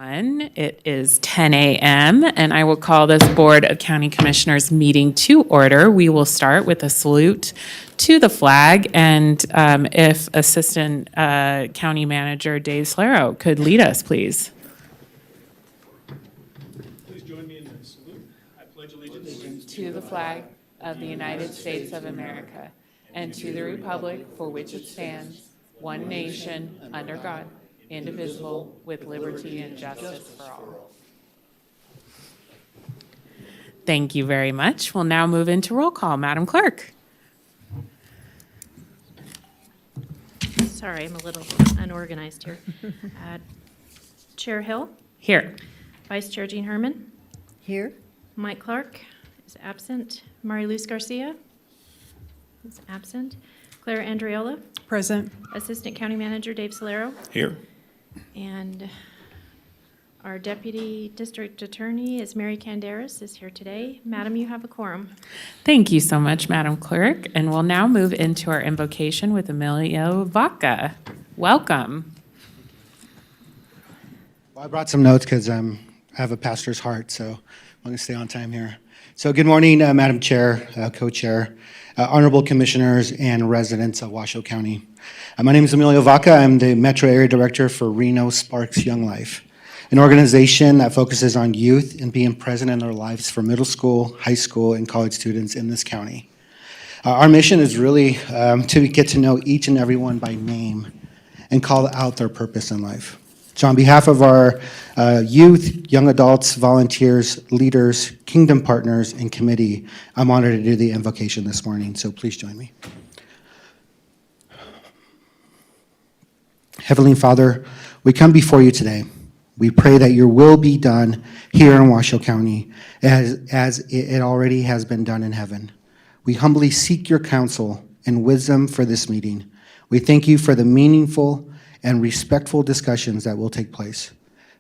It is 10 a.m. and I will call this Board of County Commissioners meeting to order. We will start with a salute to the flag, and if Assistant County Manager Dave Slero could lead us, please. Please join me in the salute. I pledge allegiance To the flag of the United States of America and to the republic for which it stands, one nation, under God, indivisible, with liberty and justice for all. Thank you very much. We'll now move into roll call. Madam Clerk. Sorry, I'm a little unorganized here. Chair Hill, Here. Vice Chair Jean Herman, Here. Mike Clark is absent, Mary Luz Garcia is absent, Claire Andreola, Present. Assistant County Manager Dave Solero, here. and our Deputy District Attorney is Mary Canderas is here today. Madam, you have a quorum. Thank you so much, Madam Clerk. And we'll now move into our invocation with Emilio Vaca. Welcome. Well, I brought some notes because I have a pastor's heart, so I'm going to stay on time here. So good morning, Madam Chair, Co-Chair, Honorable Commissioners, and residents of Washoe County. My name is Emilio Vaca. I'm the Metro Area Director for Reno Sparks Young Life, an organization that focuses on youth and being present in their lives for middle school, high school, and college students in this county. Our mission is really to get to know each and every one by name and call out their purpose in life. So on behalf of our youth, young adults, volunteers, leaders, kingdom partners, and committee, I'm honored to do the invocation this morning, so please join me. Heavenly Father, we come before you today. We pray that your will be done here in Washoe County as it already has been done in heaven. We humbly seek your counsel and wisdom for this meeting. We thank you for the meaningful and respectful discussions that will take place.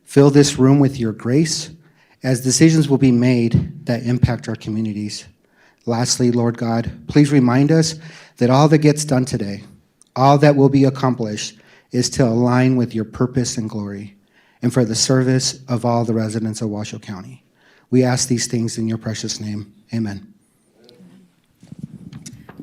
Fill this room with your grace as decisions will be made that impact our communities. Lastly, Lord God, please remind us that all that gets done today, all that will be accomplished, is to align with your purpose and glory, and for the service of all the residents of Washoe County. We ask these things in your precious name. Amen.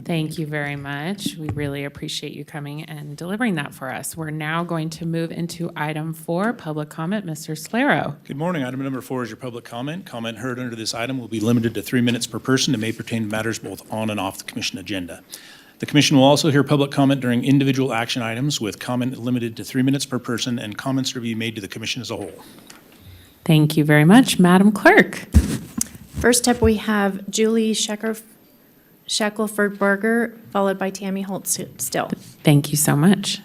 Thank you very much. We really appreciate you coming and delivering that for us. We're now going to move into item 4, public comment. Mr. Slero. Good morning. Item number 4 is your public comment. Comment heard under this item will be limited to 3 minutes per person and may pertain to matters both on and off the commission agenda. The commission will also hear public comment during individual action items with comment limited to 3 minutes per person, and comments are to be made to the commission as a whole. Thank you very much. Madam Clerk. First up, we have Julie Shackelford-Berger, followed by Tammy Holt-Still. Thank you so much.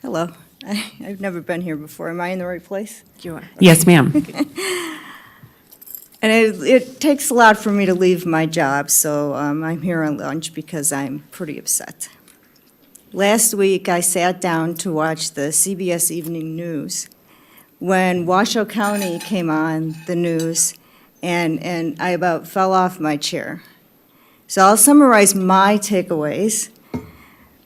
Hello. I've never been here before. Am I in the right place? You are. Yes, ma'am. And it takes a lot for me to leave my job, so I'm here on lunch because I'm pretty upset. Last week, I sat down to watch the CBS Evening News when Washoe County came on the news, and I about fell off my chair. So I'll summarize my takeaways.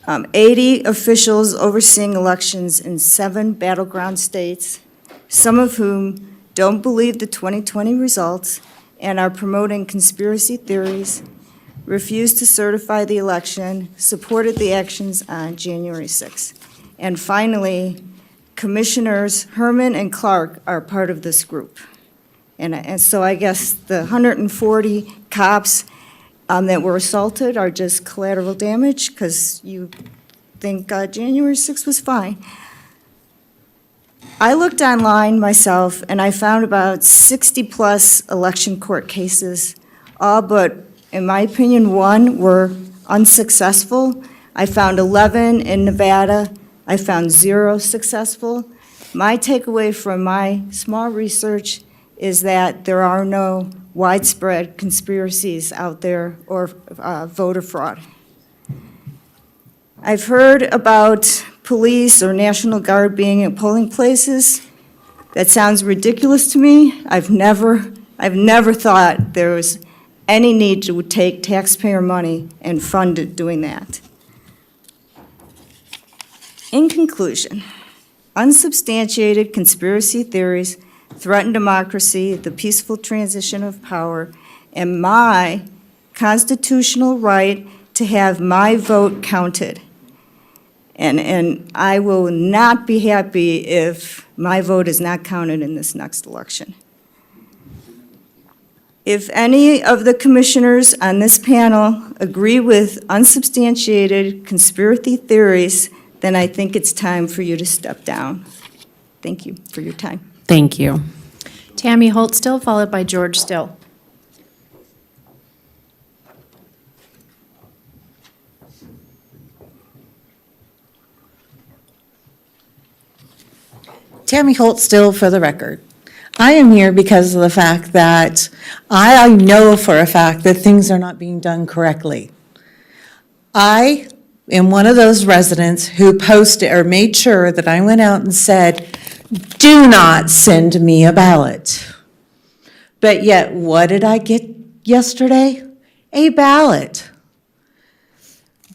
80 officials overseeing elections in 7 battleground states, some of whom don't believe the 2020 results and are promoting conspiracy theories, refused to certify the election, supported the actions on January 6th. And finally, Commissioners Herman and Clark are part of this group. And so I guess the 140 cops that were assaulted are just collateral damage because you think January 6th was fine. I looked online myself and I found about 60+ election court cases, all but, in my opinion, 1 were unsuccessful. I found 11 in Nevada. I found 0 successful. My takeaway from my small research is that there are no widespread conspiracies out there or voter fraud. I've heard about police or National Guard being at polling places. That sounds ridiculous to me. I've never thought there was any need to take taxpayer money and fund it doing that. In conclusion, unsubstantiated conspiracy theories threaten democracy, the peaceful transition of power, and my constitutional right to have my vote counted. And I will not be happy if my vote is not counted in this next election. If any of the commissioners on this panel agree with unsubstantiated conspiracy theories, then I think it's time for you to step down. Thank you for your time. Thank you. Tammy Holt Still, followed by George Still. Tammy Holt Still for the record. I am here because of the fact that I know for a fact that things are not being done correctly. I am one of those residents who posted or made sure that I went out and said, do not send me a ballot. But yet, what did I get yesterday? A ballot.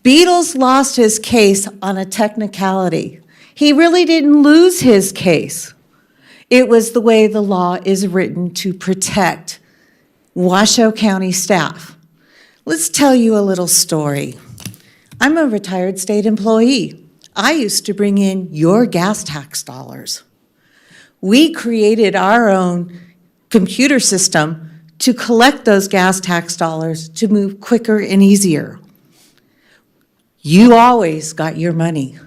Beatles lost his case on a technicality. He really didn't lose his case. It was the way the law is written to protect Washoe County staff. Let's tell you a little story. I'm a retired state employee. I used to bring in your gas tax dollars. We created our own computer system to collect those gas tax dollars to move quicker and easier. You always got your money.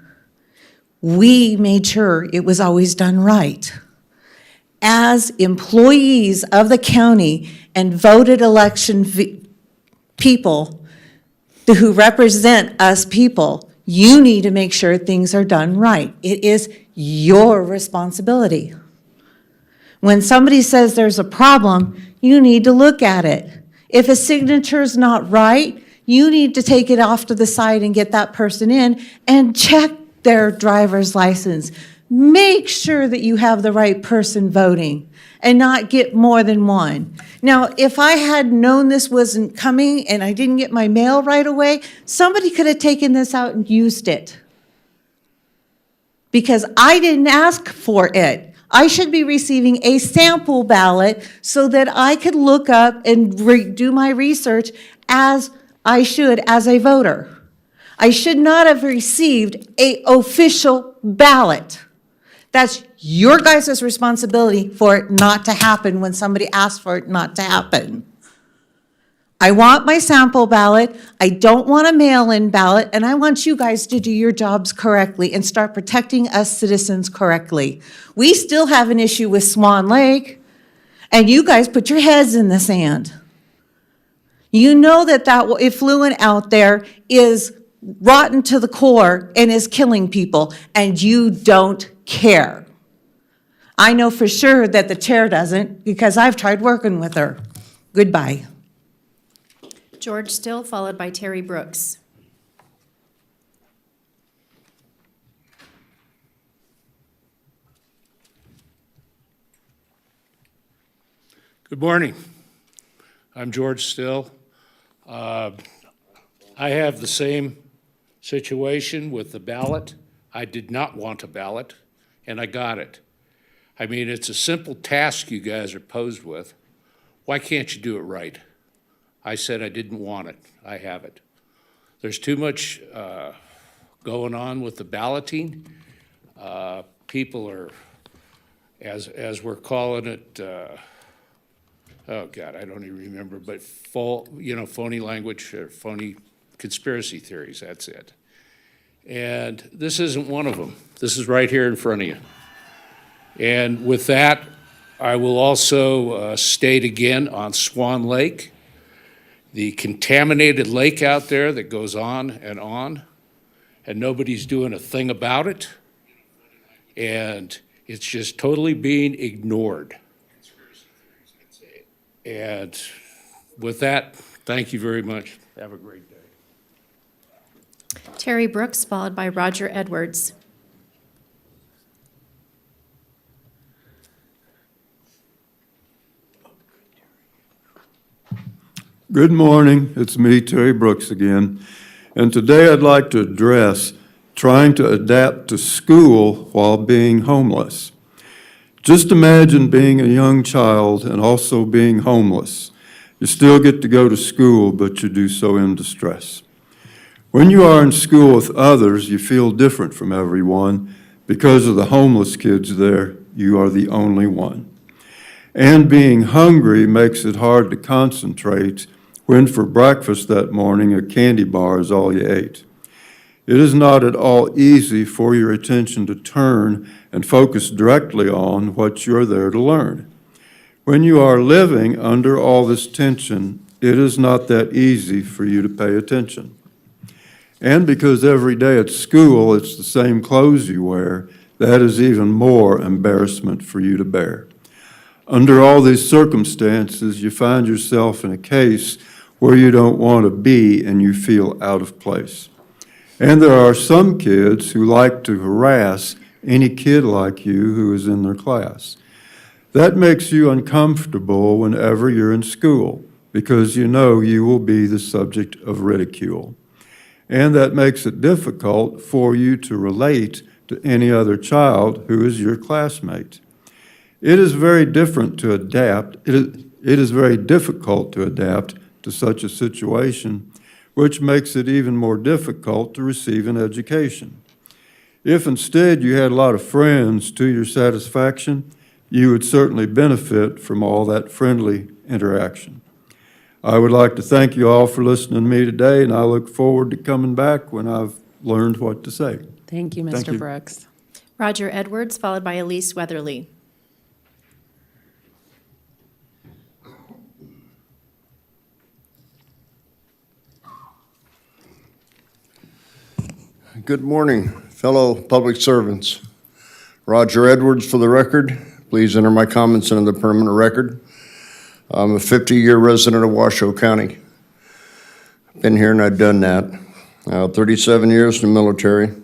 We made sure it was always done right. As employees of the county and voted election people who represent us people, you need to make sure things are done right. It is your responsibility. When somebody says there's a problem, you need to look at it. If a signature is not right, you need to take it off to the side and get that person in and check their driver's license. Make sure that you have the right person voting and not get more than one. Now, if I had known this wasn't coming and I didn't get my mail right away, somebody could have taken this out and used it. Because I didn't ask for it. I should be receiving a sample ballot so that I could look up and do my research as I should as a voter. I should not have received an official ballot. That's your guys' responsibility for it not to happen when somebody asks for it not to happen. I want my sample ballot, I don't want a mail-in ballot, and I want you guys to do your jobs correctly and start protecting us citizens correctly. We still have an issue with Swan Lake, and you guys put your heads in the sand. You know that effluent out there is rotten to the core and is killing people, and you don't care. I know for sure that the chair doesn't because I've tried working with her. Goodbye. George Still, followed by Terry Brooks. Good morning. I'm George Still. I have the same situation with the ballot. I did not want a ballot, and I got it. I mean, it's a simple task you guys are posed with. Why can't you do it right? I said I didn't want it. I have it. There's too much going on with the balloting. People are, as we're calling it, oh God, I don't even remember, but phony language, or phony conspiracy theories, that's it. And this isn't one of them. This is right here in front of you. And with that, I will also state again on Swan Lake, the contaminated lake out there that goes on, and nobody's doing a thing about it. And it's just totally being ignored. And with that, thank you very much. Have a great day. Terry Brooks, followed by Roger Edwards. Good morning, it's me, Terry Brooks again, and today I'd like to address trying to adapt to school while being homeless. Just imagine being a young child and also being homeless. You still get to go to school, but you do so in distress. When you are in school with others, you feel different from everyone. Because of the homeless kids there, you are the only one. And being hungry makes it hard to concentrate when for breakfast that morning a candy bar is all you ate. It is not at all easy for your attention to turn and focus directly on what you're there to learn. When you are living under all this tension, it is not that easy for you to pay attention. And because every day at school it's the same clothes you wear, that is even more embarrassment for you to bear. Under all these circumstances, you find yourself in a case where you don't want to be and you feel out of place. And there are some kids who like to harass any kid like you who is in their class. That makes you uncomfortable whenever you're in school because you know you will be the subject of ridicule. And that makes it difficult for you to relate to any other child who is your classmate. It is very different to adapt. It is very difficult to adapt to such a situation, which makes it even more difficult to receive an education. If instead you had a lot of friends to your satisfaction, you would certainly benefit from all that friendly interaction. I would like to thank you all for listening to me today, and I look forward to coming back when I've learned what to say. Thank you, Thank Mr. you. Brooks. Roger Edwards, followed by Elise Weatherly. Good morning, fellow public servants. Roger Edwards for the record. Please enter my comments into the permanent record. I'm a 50-year resident of Washoe County. Been here and I've done that. 37 years in the military.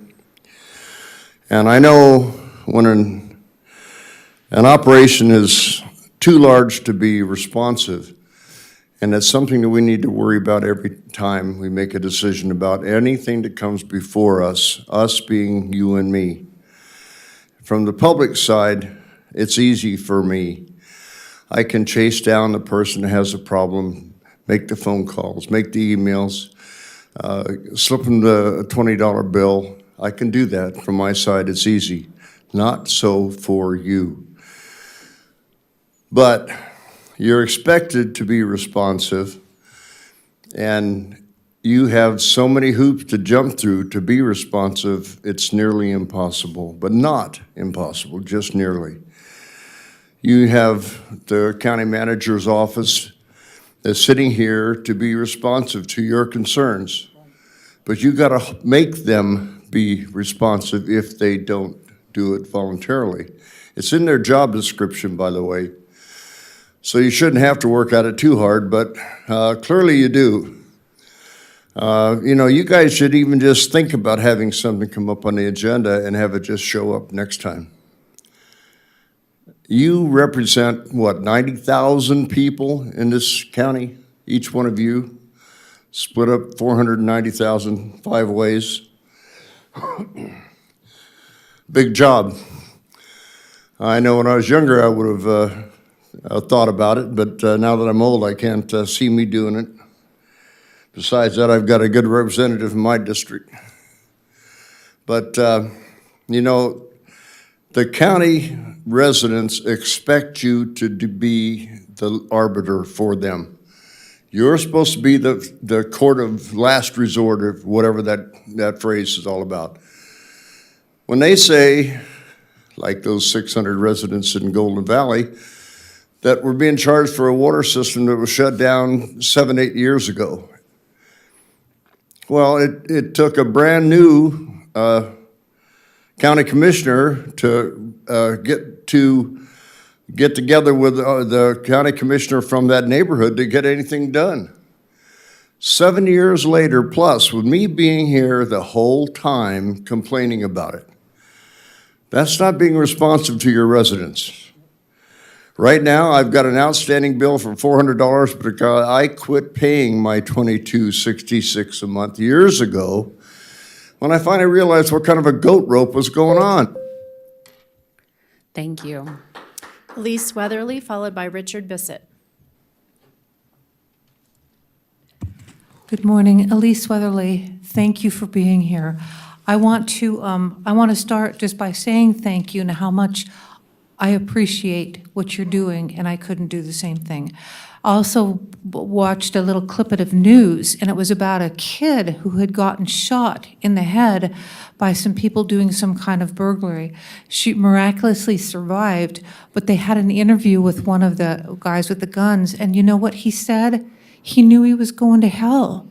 And I know when an operation is too large to be responsive, and that's something that we need to worry about every time we make a decision about anything that comes before us being you and me. From the public side, it's easy for me. I can chase down the person that has a problem, make the phone calls, make the emails, slip them the $20 bill. I can do that from my side, it's easy. Not so for you. But you're expected to be responsive, and you have so many hoops to jump through to be responsive, it's nearly impossible, but not impossible, just nearly. You have the county manager's office that's sitting here to be responsive to your concerns, but you gotta make them be responsive if they don't do it voluntarily. It's in their job description, by the way. So you shouldn't have to work at it too hard, but clearly you do. You guys should even just think about having something come up on the agenda and have it just show up next time. You represent, 90,000 people in this county, each one of you, split up 490,000 5 ways. Big job. I know when I was younger, I would have thought about it, but now that I'm old, I can't see me doing it. Besides that, I've got a good representative in my district. But, the county residents expect you to be the arbiter for them. You're supposed to be the court of last resort, or whatever that phrase is all about. When they say, like those 600 residents in Golden Valley, that were being charged for a water system that was shut down 7, 8 years ago. Well, it took a brand new county commissioner to get together with the county commissioner from that neighborhood to get anything done. 7 years later plus, with me being here the whole time complaining about it. That's not being responsive to your residents. Right now, I've got an outstanding bill for $400 because I quit paying my $22.66 a month years ago when I finally realized what kind of a goat rope was going on. Thank you. Elise Weatherly, followed by Richard Bissett. Good morning, Elise Weatherly. Thank you for being here. I want to start just by saying thank you and how much I appreciate what you're doing, and I couldn't do the same thing. I also watched a little clip of news, and it was about a kid who had gotten shot in the head by some people doing some kind of burglary. She miraculously survived, but they had an interview with one of the guys with the guns, and you know what he said? He knew he was going to hell.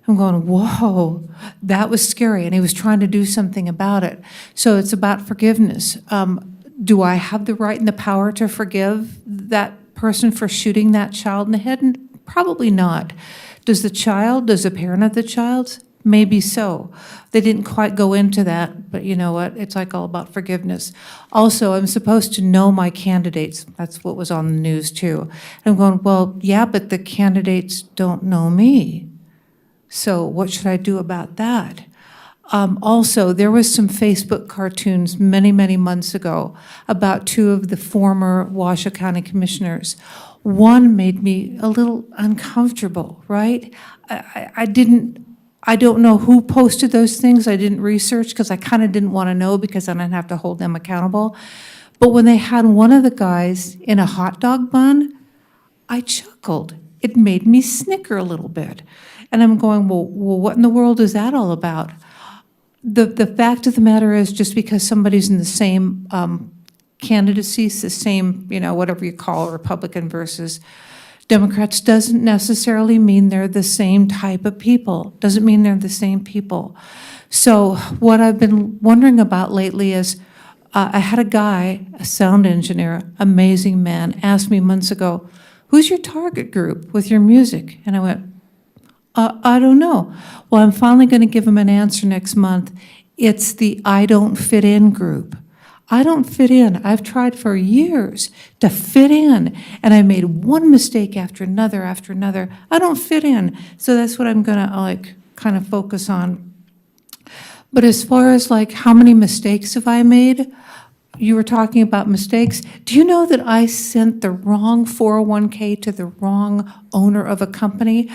I'm going, whoa, that was scary, and he was trying to do something about it. So it's about forgiveness. Do I have the right and the power to forgive that person for shooting that child in the head? Probably not. Does the parent of the child? Maybe so. They didn't quite go into that, but you know what? It's like all about forgiveness. Also, I'm supposed to know my candidates. That's what was on the news too. I'm going, well, yeah, but the candidates don't know me. So what should I do about that? Also, there was some Facebook cartoons many, many months ago about two of the former Washoe County commissioners. One made me a little uncomfortable, right? I don't know who posted those things. I didn't research because I kind of didn't want to know because then I'd have to hold them accountable. But when they had one of the guys in a hot dog bun, I chuckled. It made me snicker a little bit. And I'm going, well, what in the world is that all about? The fact of the matter is, just because somebody's in the same candidacy, the same, whatever you call it, Republican versus Democrats, doesn't necessarily mean they're the same type of people. Doesn't mean they're the same people. So what I've been wondering about lately is, I had a guy, a sound engineer, amazing man, asked me months ago, who's your target group with your music? And I went, I don't know. Well, I'm finally going to give him an answer next month. It's the I don't fit in group. I don't fit in. I've tried for years to fit in, and I made one mistake after another after another. I don't fit in. So that's what I'm going to kind of focus on. But as far as how many mistakes have I made? You were talking about mistakes. Do you know that I sent the wrong 401k to the wrong owner of a company?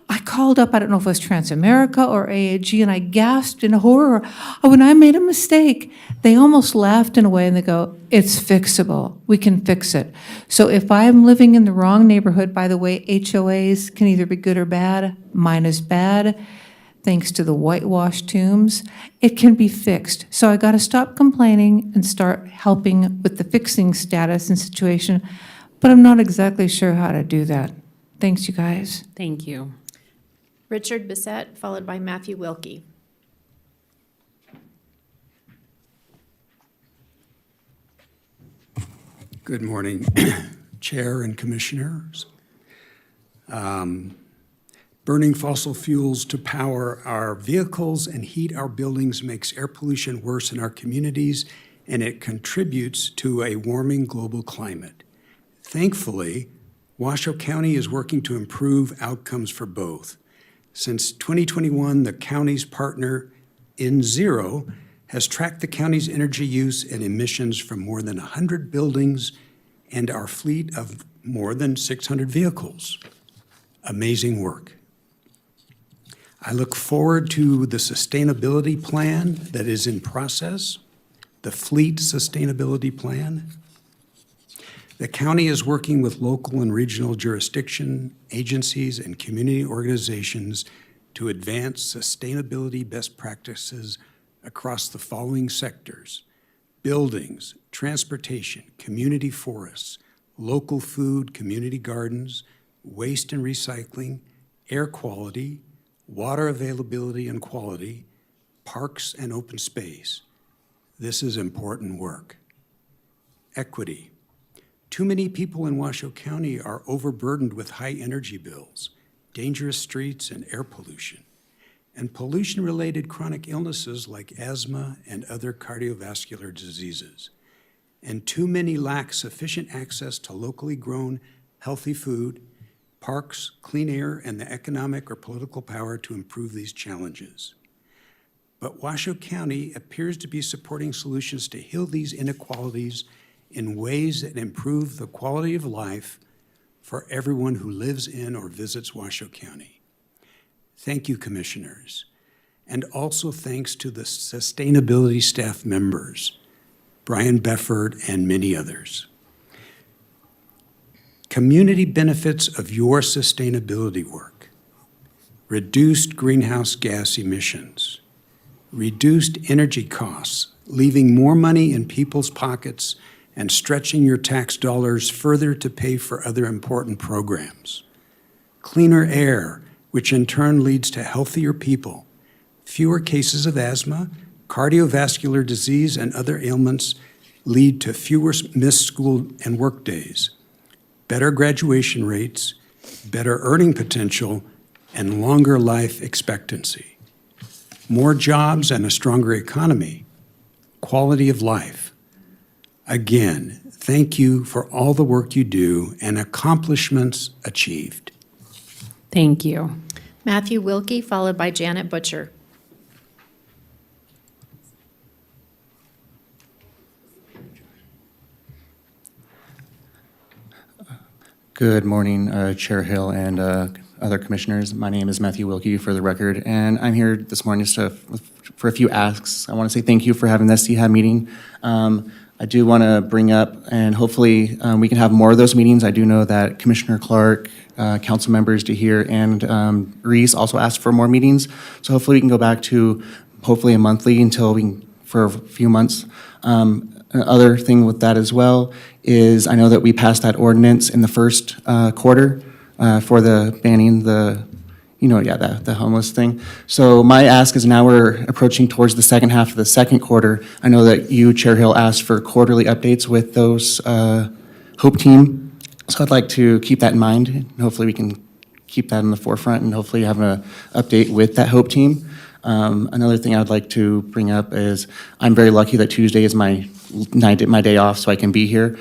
I called up, I don't know if it was Transamerica or AAG, and I gasped in horror. When I made a mistake, they almost laughed in a way, and they go, it's fixable. We can fix it. So if I'm living in the wrong neighborhood, by the way, HOAs can either be good or bad. Mine is bad, thanks to the whitewashed tombs. It can be fixed. So I got to stop complaining and start helping with the fixing status and situation, but I'm not exactly sure how to do that. Thanks, you guys. Thank you. Richard Bissett, followed by Matthew Wilkie. Good morning, Chair and Commissioners. Burning fossil fuels to power our vehicles and heat our buildings makes air pollution worse in our communities, and it contributes to a warming global climate. Thankfully, Washoe County is working to improve outcomes for both. Since 2021, the county's partner, InZero, has tracked the county's energy use and emissions from more than 100 buildings and our fleet of more than 600 vehicles. Amazing work. I look forward to the sustainability plan that is in process, the fleet sustainability plan. The county is working with local and regional jurisdiction, agencies, and community organizations to advance sustainability best practices across the following sectors: buildings, transportation, community forests, local food, community gardens, waste and recycling, air quality, water availability and quality, parks and open space. This is important work. Equity. Too many people in Washoe County are overburdened with high energy bills, dangerous streets, and air pollution, and pollution-related chronic illnesses like asthma and other cardiovascular diseases. and too many lack sufficient access to locally grown, healthy food, parks, clean air, and the economic or political power to improve these challenges. But Washoe County appears to be supporting solutions to heal these inequalities in ways that improve the quality of life for everyone who lives in or visits Washoe County. Thank you, Commissioners. And also thanks to the sustainability staff members, Brian Befford and many others. Community benefits of your sustainability work: reduced greenhouse gas emissions, reduced energy costs, leaving more money in people's pockets and stretching your tax dollars further to pay for other important programs, cleaner air, which in turn leads to healthier people, fewer cases of asthma, cardiovascular disease, and other ailments lead to fewer missed school and work days, better graduation rates, better earning potential, and longer life expectancy, more jobs and a stronger economy, quality of life. Again, thank you for all the work you do and accomplishments achieved. Thank you. Matthew Wilkie, followed by Janet Butcher. Good morning, Chair Hill and other commissioners. My name is Matthew Wilkie, for the record, and I'm here this morning just for a few asks. I want to say thank you for having this CHAB meeting. I do want to bring up, and hopefully we can have more of those meetings. I do know that Commissioner Clark, council members DeHere, and Reese also asked for more meetings. So hopefully we can go back to hopefully a monthly until we can, for a few months. Another thing with that as well is I know that we passed that ordinance in the first quarter for the banning the, the homeless thing. So my ask is now we're approaching towards the second half of the second quarter. I know that you, Chair Hill, asked for quarterly updates with those HOPE team. So I'd like to keep that in mind. And hopefully we can keep that in the forefront and hopefully have an update with that HOPE team. Another thing I'd like to bring up is I'm very lucky that Tuesday is my day off, so I can be here.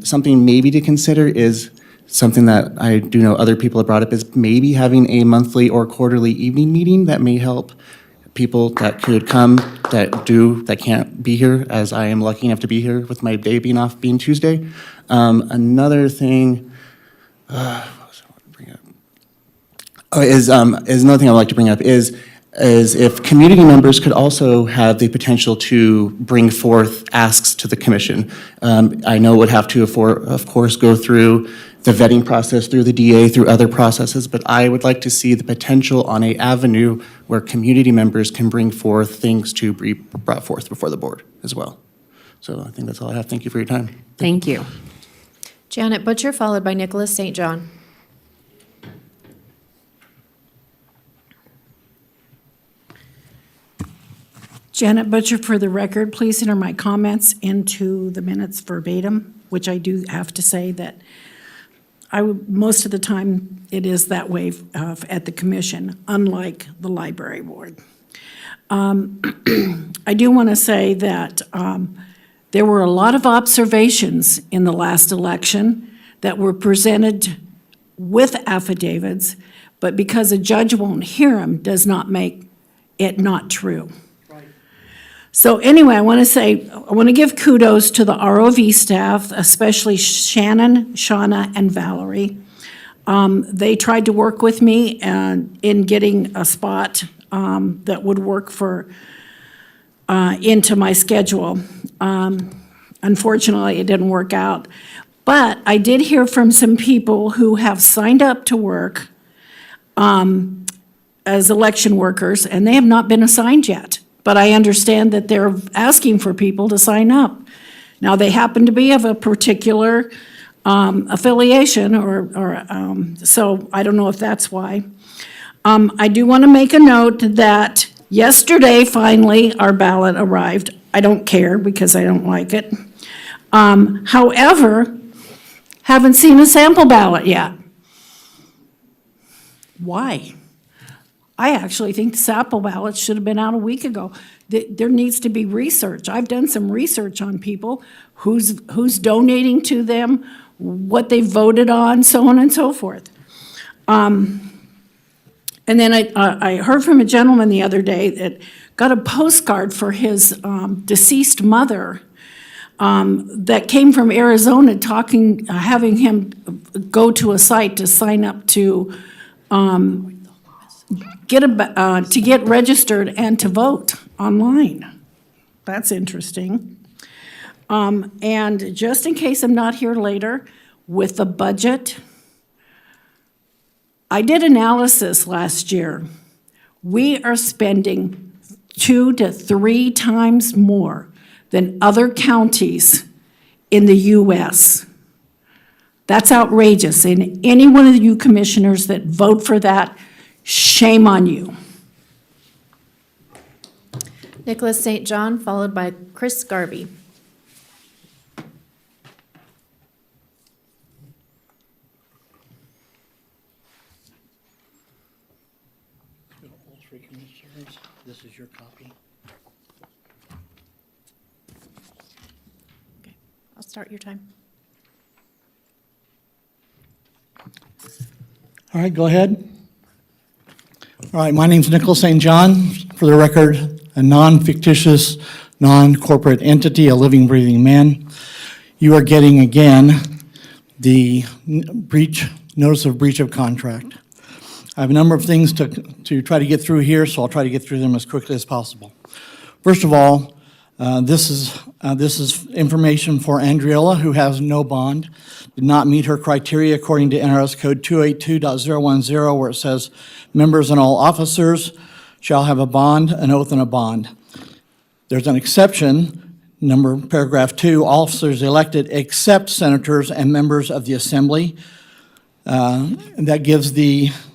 Something maybe to consider is something that I do know other people have brought up is maybe having a monthly or quarterly evening meeting that may help people that could come that can't be here, as I am lucky enough to be here with my day being off being Tuesday. Another thing, what was I want to bring up? Oh, is another thing I'd like to bring up is if community members could also have the potential to bring forth asks to the commission. I know it would have to, of course, go through the vetting process, through the DA, through other processes, but I would like to see the potential on an avenue where community members can bring forth things to be brought forth before the board as well. So I think that's all I have. Thank you for your time. Thank you. Janet Butcher, followed by Nicholas St. John. Janet Butcher, for the record, please enter my comments into the minutes verbatim, which I do have to say that most of the time it is that way at the commission, unlike the library board. I do want to say that there were a lot of observations in the last election that were presented with affidavits, but because a judge won't hear them does not make it not true. So anyway, I want to give kudos to the ROV staff, especially Shannon, Shauna, and Valerie. They tried to work with me in getting a spot that would work into my schedule. Unfortunately, it didn't work out. But I did hear from some people who have signed up to work as election workers, and they have not been assigned yet. But I understand that they're asking for people to sign up. Now, they happen to be of a particular affiliation, so I don't know if that's why. I do want to make a note that yesterday, finally, our ballot arrived. I don't care because I don't like it. However, haven't seen a sample ballot yet. Why? I actually think the sample ballots should have been out a week ago. There needs to be research. I've done some research on people, who's donating to them, what they voted on, so on and so forth. And then I heard from a gentleman the other day that got a postcard for his deceased mother that came from Arizona, having him go to a site to sign up to get registered and to vote online. That's interesting. And just in case I'm not here later, with the budget, I did analysis last year. We are spending 2 to 3 times more than other counties in the US. That's outrageous, and any one of you commissioners that vote for that, shame on you. Nicholas St. John, followed by Chris Garvey. All three commissioners, this is your copy. Okay, I'll start your time. All right, go ahead. All right, my name's Nicholas St. John. For the record, a non-fictitious, non-corporate entity, a living, breathing man. You are getting, again, the notice of breach of contract. I have a number of things to try to get through here, so I'll try to get through them as quickly as possible. First of all, this is information for Andriella, who has no bond, did not meet her criteria according to NRS Code 282.010, where it says, members and all officers shall have a bond, an oath, and a bond. There's an exception, paragraph 2, officers elected except senators and members of the assembly. And that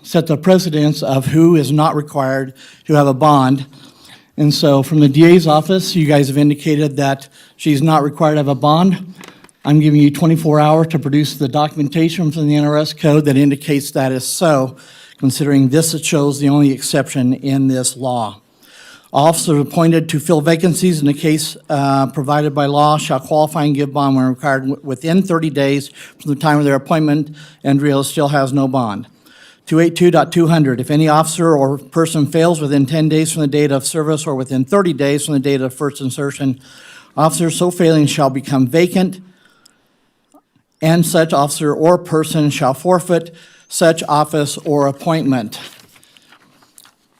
sets the precedence of who is not required to have a bond. And so from the DA's office, you guys have indicated that she's not required to have a bond. I'm giving you 24 hours to produce the documentation from the NRS code that indicates that is so, considering this shows the only exception in this law. Officers appointed to fill vacancies in the case provided by law shall qualify and give bond when required within 30 days from the time of their appointment. Andrea still has no bond. 282.200, if any officer or person fails within 10 days from the date of service or within 30 days from the date of first insertion, officer so failing shall become vacant, and such officer or person shall forfeit such office or appointment.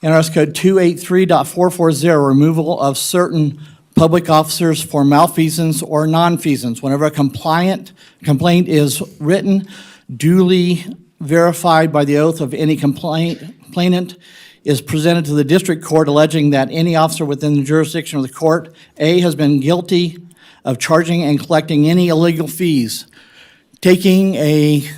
NRS Code 283.440, removal of certain public officers for malfeasance or nonfeasance. Whenever a complaint is written, duly verified by the oath of any complainant, is presented to the district court alleging that any officer within the jurisdiction of the court, A, has been guilty of charging and collecting any illegal fees, taking a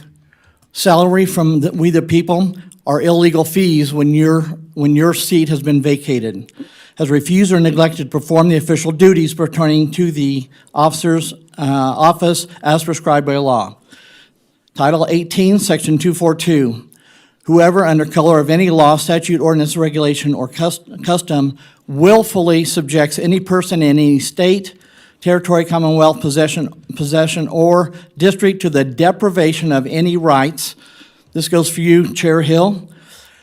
salary from we the people, are illegal fees when your seat has been vacated, has refused or neglected to perform the official duties pertaining to the officer's office as prescribed by law. Title 18, Section 242, whoever under color of any law, statute, ordinance, regulation, or custom willfully subjects any person in any state, territory, commonwealth, possession, or district to the deprivation of any rights. This goes for you, Chair Hill.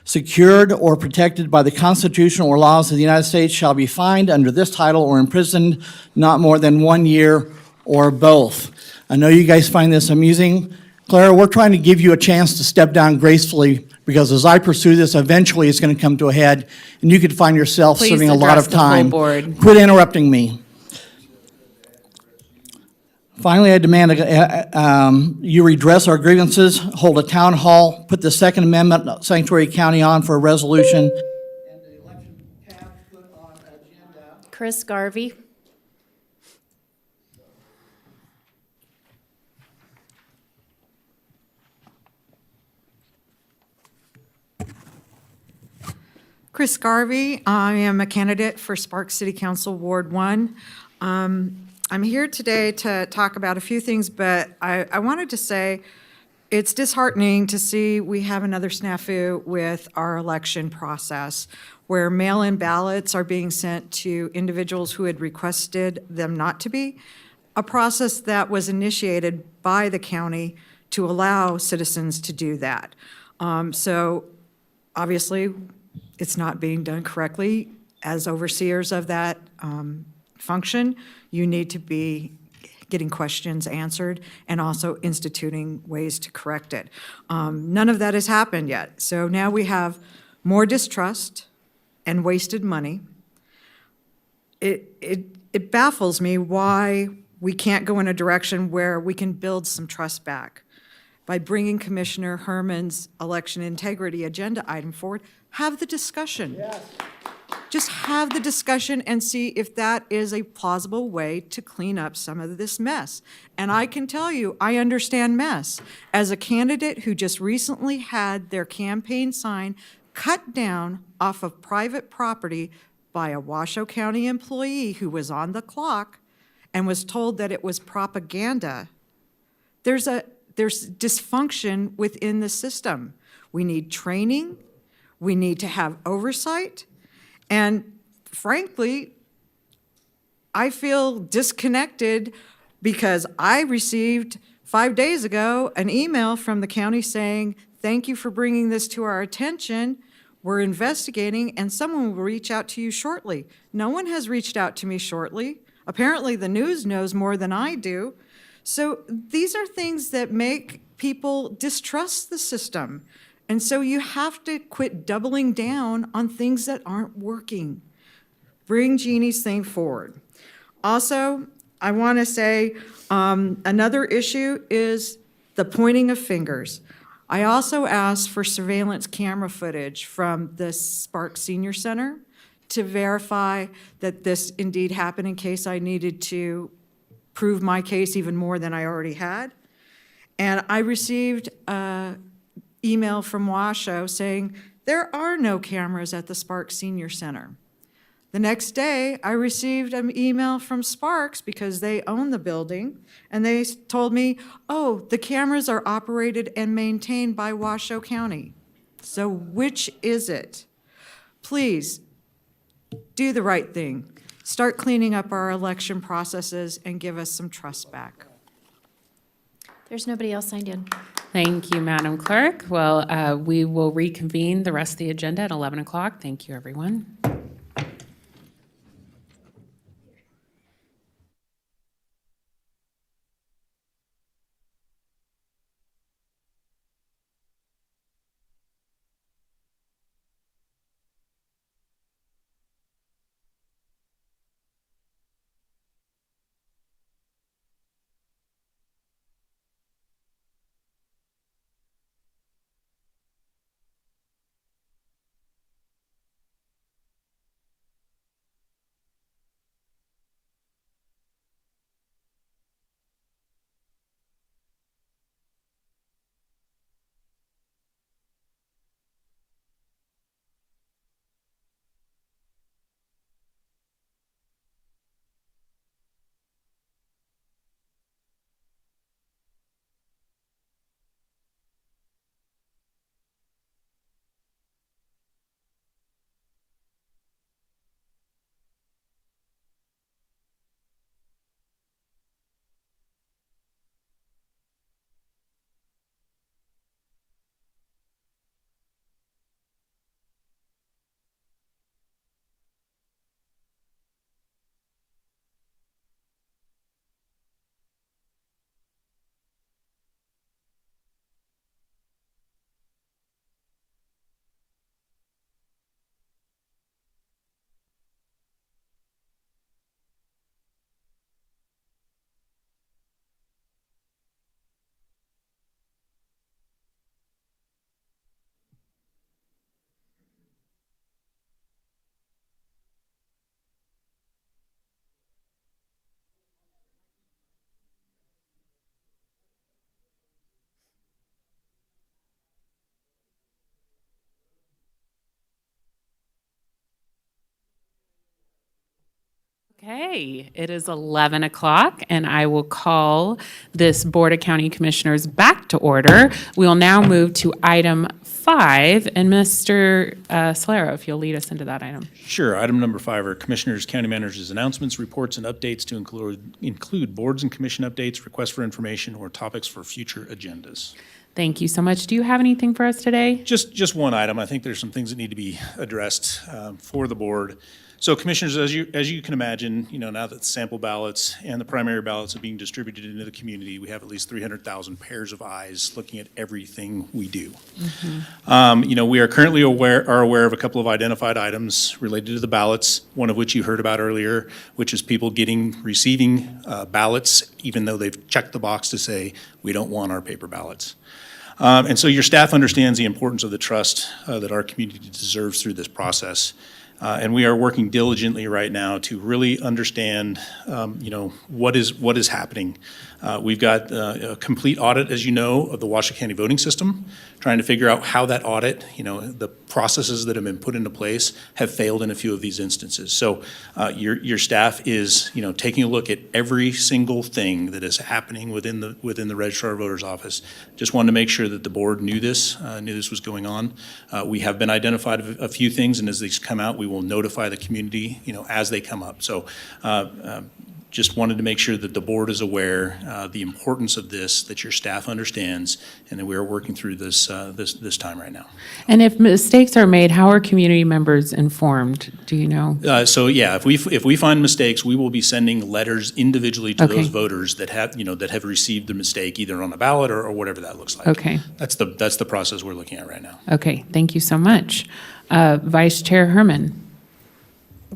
Secured or protected by the Constitution or laws of the United States shall be fined under this title or imprisoned not more than 1 year or both. I know you guys find this amusing. Clara, we're trying to give you a chance to step down gracefully because as I pursue this, eventually it's going to come to a head and you could find yourself Please serving a lot address of the full time. board. Quit interrupting me. Finally, I demand you redress our grievances, hold a town hall, put the Second Amendment Sanctuary County on for a resolution. And the election tab put on agenda. Chris Garvey. Chris Garvey. I am a candidate for Sparks City Council Ward 1. I'm here today to talk about a few things, but I wanted to say it's disheartening to see we have another snafu with our election process, where mail-in ballots are being sent to individuals who had requested them not to be, a process that was initiated by the county to allow citizens to do that. So obviously, it's not being done correctly. As overseers of that function, you need to be getting questions answered and also instituting ways to correct it. None of that has happened yet. So now we have more distrust and wasted money. It baffles me why we can't go in a direction where we can build some trust back. By bringing Commissioner Herman's election integrity agenda item forward, have the discussion. Yes. Just have the discussion and see if that is a plausible way to clean up some of this mess. And I can tell you, I understand mess. As a candidate who just recently had their campaign sign cut down off of private property by a Washoe County employee who was on the clock and was told that it was propaganda, there's dysfunction within the system. We need training. We need to have oversight. And frankly, I feel disconnected because I received 5 days ago an email from the county saying, thank you for bringing this to our attention. We're investigating and someone will reach out to you shortly. No one has reached out to me shortly. Apparently the news knows more than I do. So these are things that make people distrust the system. And so you have to quit doubling down on things that aren't working. Bring Jeannie's thing forward. Also, I want to say another issue is the pointing of fingers. I also asked for surveillance camera footage from the Sparks Senior Center to verify that this indeed happened in case I needed to prove my case even more than I already had. And I received an email from Washoe saying, there are no cameras at the Sparks Senior Center. The next day, I received an email from Sparks because they own the building, and they told me, oh, the cameras are operated and maintained by Washoe County. So which is it? Please, do the right thing. Start cleaning up our election processes and give us some trust back. There's nobody else signed in. Thank you, Madam Clerk. Well, we will reconvene the rest of the agenda at 11 o'clock. Thank you, everyone. Okay, it is 11 o'clock, and I will call this Board of County Commissioners back to order. We will now move to item 5, and Mr. Solero, if you'll lead us into that item. Sure. Item number 5 are Commissioners, County Managers' announcements, reports, and updates to include boards and commission updates, requests for information, or topics for future agendas. Thank you so much. Do you have anything for us today? Just one item. I think there's some things that need to be addressed for the board. So Commissioners, as you can imagine, now that the sample ballots and the primary ballots are being distributed into the community, we have at least 300,000 pairs of eyes looking at everything we do. We are currently aware of a couple of identified items related to the ballots, one of which you heard about earlier, which is people receiving ballots, even though they've checked the box to say, we don't want our paper ballots. And so your staff understands the importance of the trust that our community deserves through this process. And we are working diligently right now to really understand, what is happening. We've got a complete audit, as you know, of the Washoe County voting system, trying to figure out how that audit, the processes that have been put into place have failed in a few of these instances. So your staff is, taking a look at every single thing that is happening within the Registrar of Voters office. Just wanted to make sure that the board knew this was going on. We have been identified a few things, and as these come out, we will notify the community, as they come up. So just wanted to make sure that the board is aware the importance of this, that your staff understands, and that we are working through this time right now. And if mistakes are made, how are community members informed? Do you know? So yeah, if we find mistakes, we will be sending letters individually to those voters that have received the mistake, either on a ballot or whatever that looks like. Okay. That's the process we're looking at right now. Okay, thank you so much. Vice Chair Herman.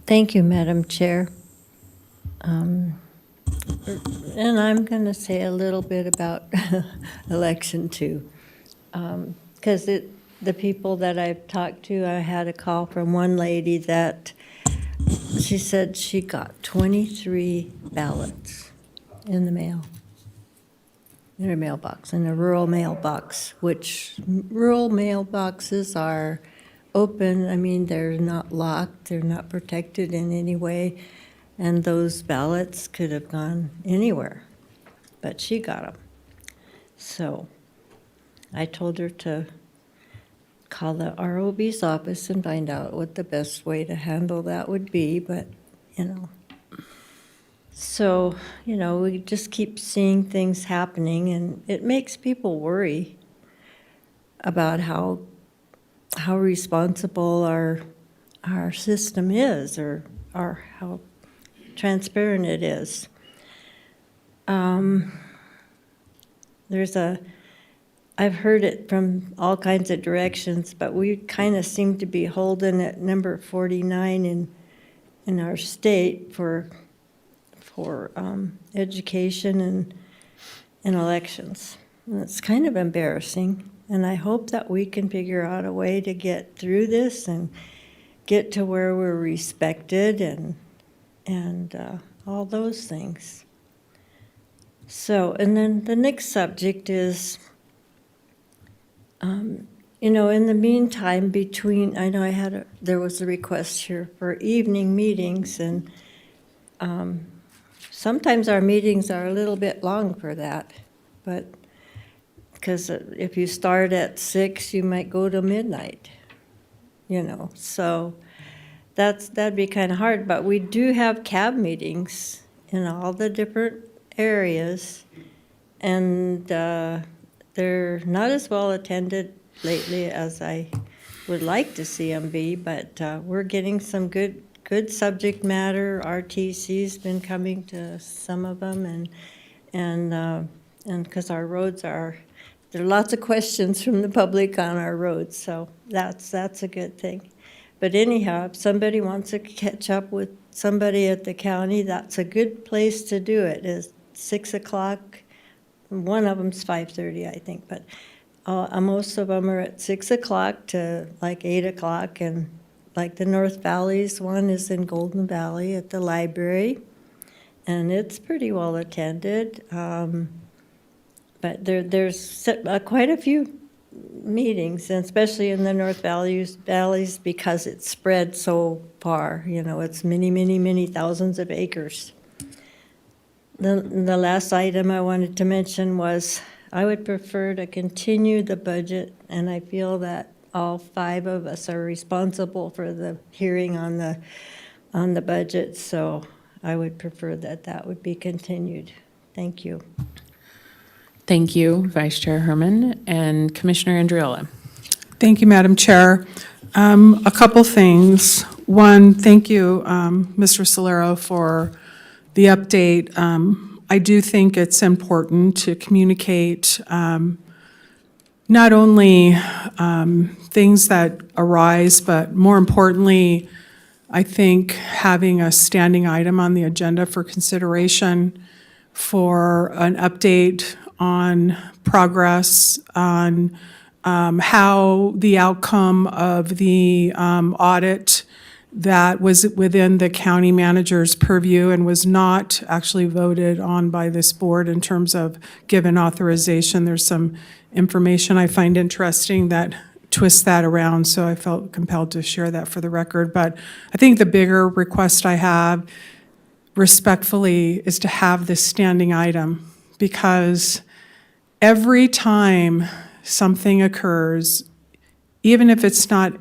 Thank you, Madam Chair. And I'm going to say a little bit about election too. Because the people that I've talked to, I had a call from one lady that she said she got 23 ballots in the mail, in her mailbox, in a rural mailbox, which rural mailboxes are open. I mean, they're not locked, they're not protected in any way, and those ballots could have gone anywhere, but she got them. So I told her to call the ROB's office and find out what the best way to handle that would be, but, So, we just keep seeing things happening, and it makes people worry about how responsible our system is, or how transparent it is. I've heard it from all kinds of directions, but we kind of seem to be holding at number 49 in our state for education and elections. And it's kind of embarrassing. And I hope that we can figure out a way to get through this and get to where we're respected and all those things. So, and then the next subject is, in the meantime, I know there was a request here for evening meetings, and sometimes our meetings are a little bit long for that, but because if you start at 6, you might go to midnight, so that'd be kind of hard, but we do have CAB meetings in all the different areas, and they're not as well attended lately as I would like to see them be, but we're getting some good subject matter. RTC's been coming to some of them, and because our roads there are lots of questions from the public on our roads, so that's a good thing. But anyhow, if somebody wants to catch up with somebody at the county, that's a good place to do it, is 6 o'clock. One of them's 5:30, I think, but most of them are at 6 o'clock to like 8 o'clock, and like the North Valley's one is in Golden Valley at the library, and it's pretty well attended. But there's quite a few meetings, and especially in the North Valleys, because it's spread so far. You know, it's many, many, many thousands of acres. The last item I wanted to mention was I would prefer to continue the budget, and I feel that all 5 of us are responsible for the hearing on the budget, so I would prefer that that would be continued. Thank you. Thank you, Vice Chair Herman. And Commissioner Andriola. Thank you, Madam Chair. A couple things. One, thank you, Mr. Solero, for the update. I do think it's important to communicate not only things that arise, but more importantly, I think having a standing item on the agenda for consideration for an update on progress, on how the outcome of the audit that was within the county manager's purview and was not actually voted on by this board in terms of given authorization. There's some information I find interesting that twists that around, so I felt compelled to share that for the record. But I think the bigger request I have, respectfully, is to have this standing item, because every time something occurs, even if it's not,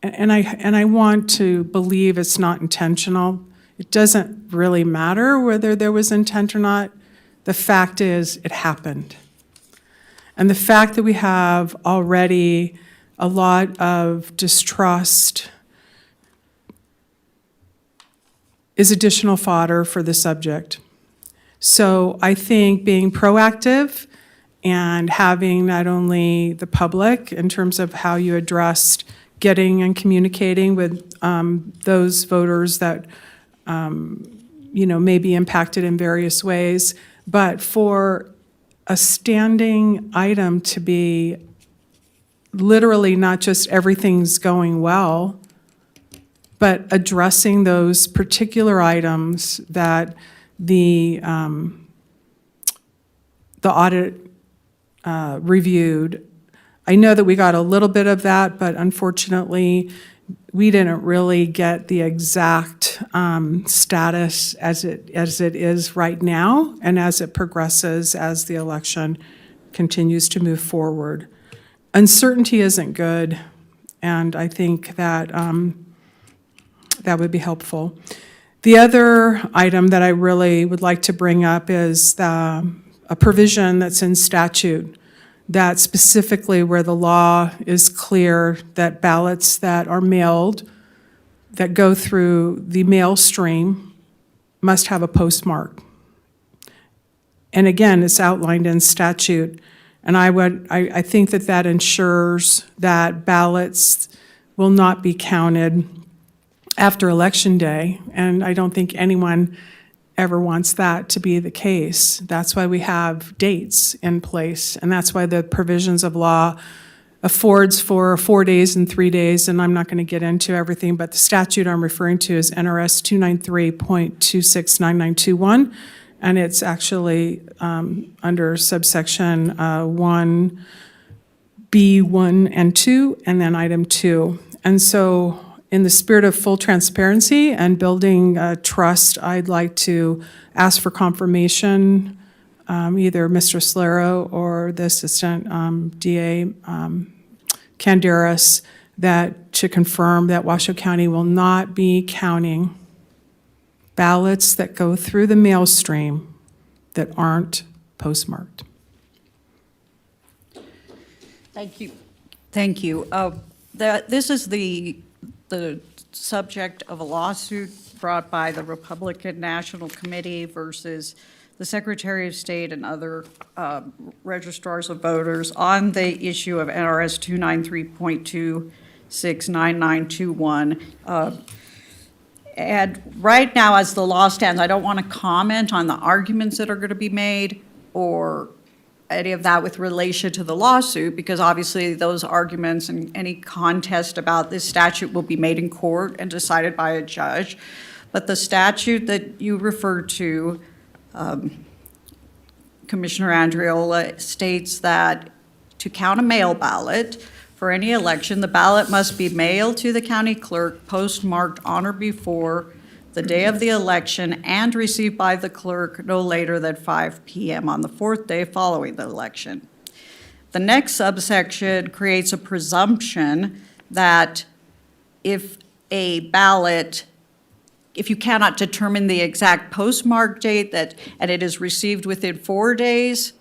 and I want to believe it's not intentional, it doesn't really matter whether there was intent or not. The fact is, it happened. And the fact that we have already a lot of distrust is additional fodder for the subject. So I think being proactive and having not only the public in terms of how you addressed getting and communicating with those voters that may be impacted in various ways, but for a standing item to be literally not just everything's going well, but addressing those particular items that the audit reviewed. I know that we got a little bit of that, but unfortunately, we didn't really get the exact status as it is right now and as it progresses as the election continues to move forward. Uncertainty isn't good, and I think that that would be helpful. The other item that I really would like to bring up is a provision that's in statute that specifically where the law is clear that ballots that are mailed, that go through the mail stream, must have a postmark. And again, it's outlined in statute. And I think that that ensures that ballots will not be counted after Election Day. And I don't think anyone ever wants that to be the case. That's why we have dates in place, and that's why the provisions of law affords for 4 days and 3 days, and I'm not going to get into everything, but the statute I'm referring to is NRS 293.269921, and it's actually under subsection 1B1 and 2, and then item 2. And so in the spirit of full transparency and building trust, I'd like to ask for confirmation, either Mr. Solero or the Assistant DA Canderas, to confirm that Washoe County will not be counting ballots that go through the mail stream that aren't postmarked. Thank you. Thank you. This is the subject of a lawsuit brought by the Republican National Committee versus the Secretary of State and other registrars of voters on the issue of NRS 293.269921. And right now, as the law stands, I don't want to comment on the arguments that are going to be made or any of that with relation to the lawsuit, because obviously those arguments and any contest about this statute will be made in court and decided by a judge. But the statute that you referred to, Commissioner Andriola, states that to count a mail ballot for any election, the ballot must be mailed to the county clerk, postmarked on or before the day of the election, and received by the clerk no later than 5 p.m. on the fourth day following the election. The next subsection creates a presumption that if a ballot, if you cannot determine the exact postmark date and it is received within 4 days,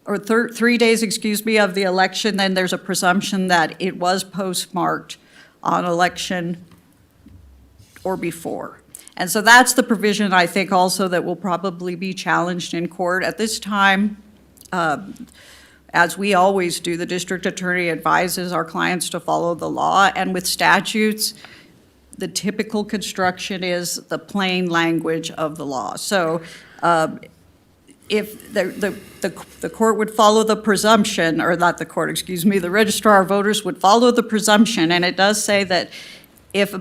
or 3 days, of the election, then there's a presumption that it was postmarked on election or before. And so that's the provision, I think, also that will probably be challenged in court. At this time, as we always do, the district attorney advises our clients to follow the law, and with statutes, the typical construction is the plain language of the law. So if the court would follow the presumption, or not the court, excuse me, the registrar of voters would follow the presumption, and it does say that if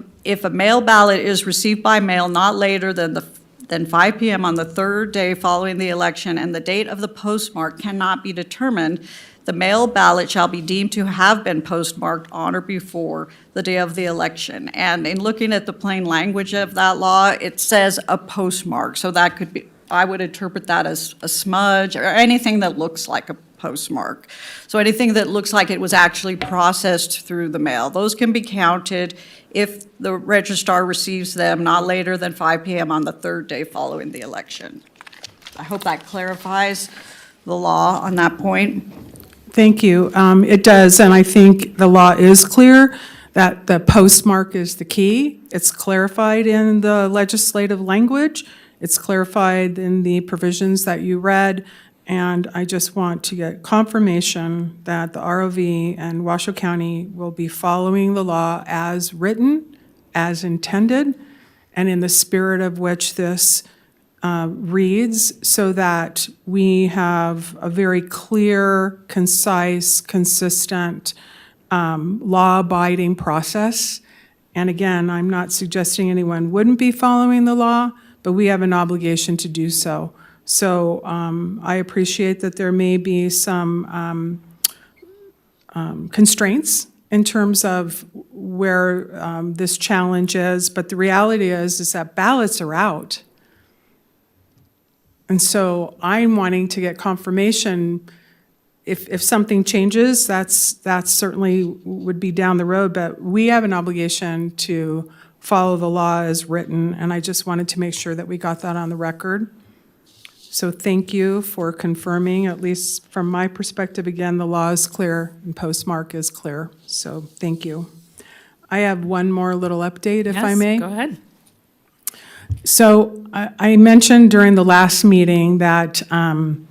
a mail ballot is received by mail not later than 5 p.m. on the third day following the election, and the date of the postmark cannot be determined, the mail ballot shall be deemed to have been postmarked on or before the day of the election. And in looking at the plain language of that law, it says a postmark. So that could be, I would interpret that as a smudge or anything that looks like a postmark. So anything that looks like it was actually processed through the mail, those can be counted if the registrar receives them not later than 5 p.m. on the third day following the election. I hope that clarifies the law on that point. Thank you. It does, and I think the law is clear that the postmark is the key. It's clarified in the legislative language. It's clarified in the provisions that you read, and I just want to get confirmation that the ROV and Washoe County will be following the law as written, as intended, and in the spirit of which this reads, so that we have a very clear, concise, consistent, law-abiding process. And again, I'm not suggesting anyone wouldn't be following the law, but we have an obligation to do so. So I appreciate that there may be some constraints in terms of where this challenge is, but the reality is that ballots are out. And so I'm wanting to get confirmation. If something changes, that's certainly would be down the road, but we have an obligation to follow the law as written, and I just wanted to make sure that we got that on the record. So thank you for confirming, at least from my perspective, again, the law is clear and postmark is clear. So thank you. I have one more little update, if I may. Yes, go ahead. So I mentioned during the last meeting that, and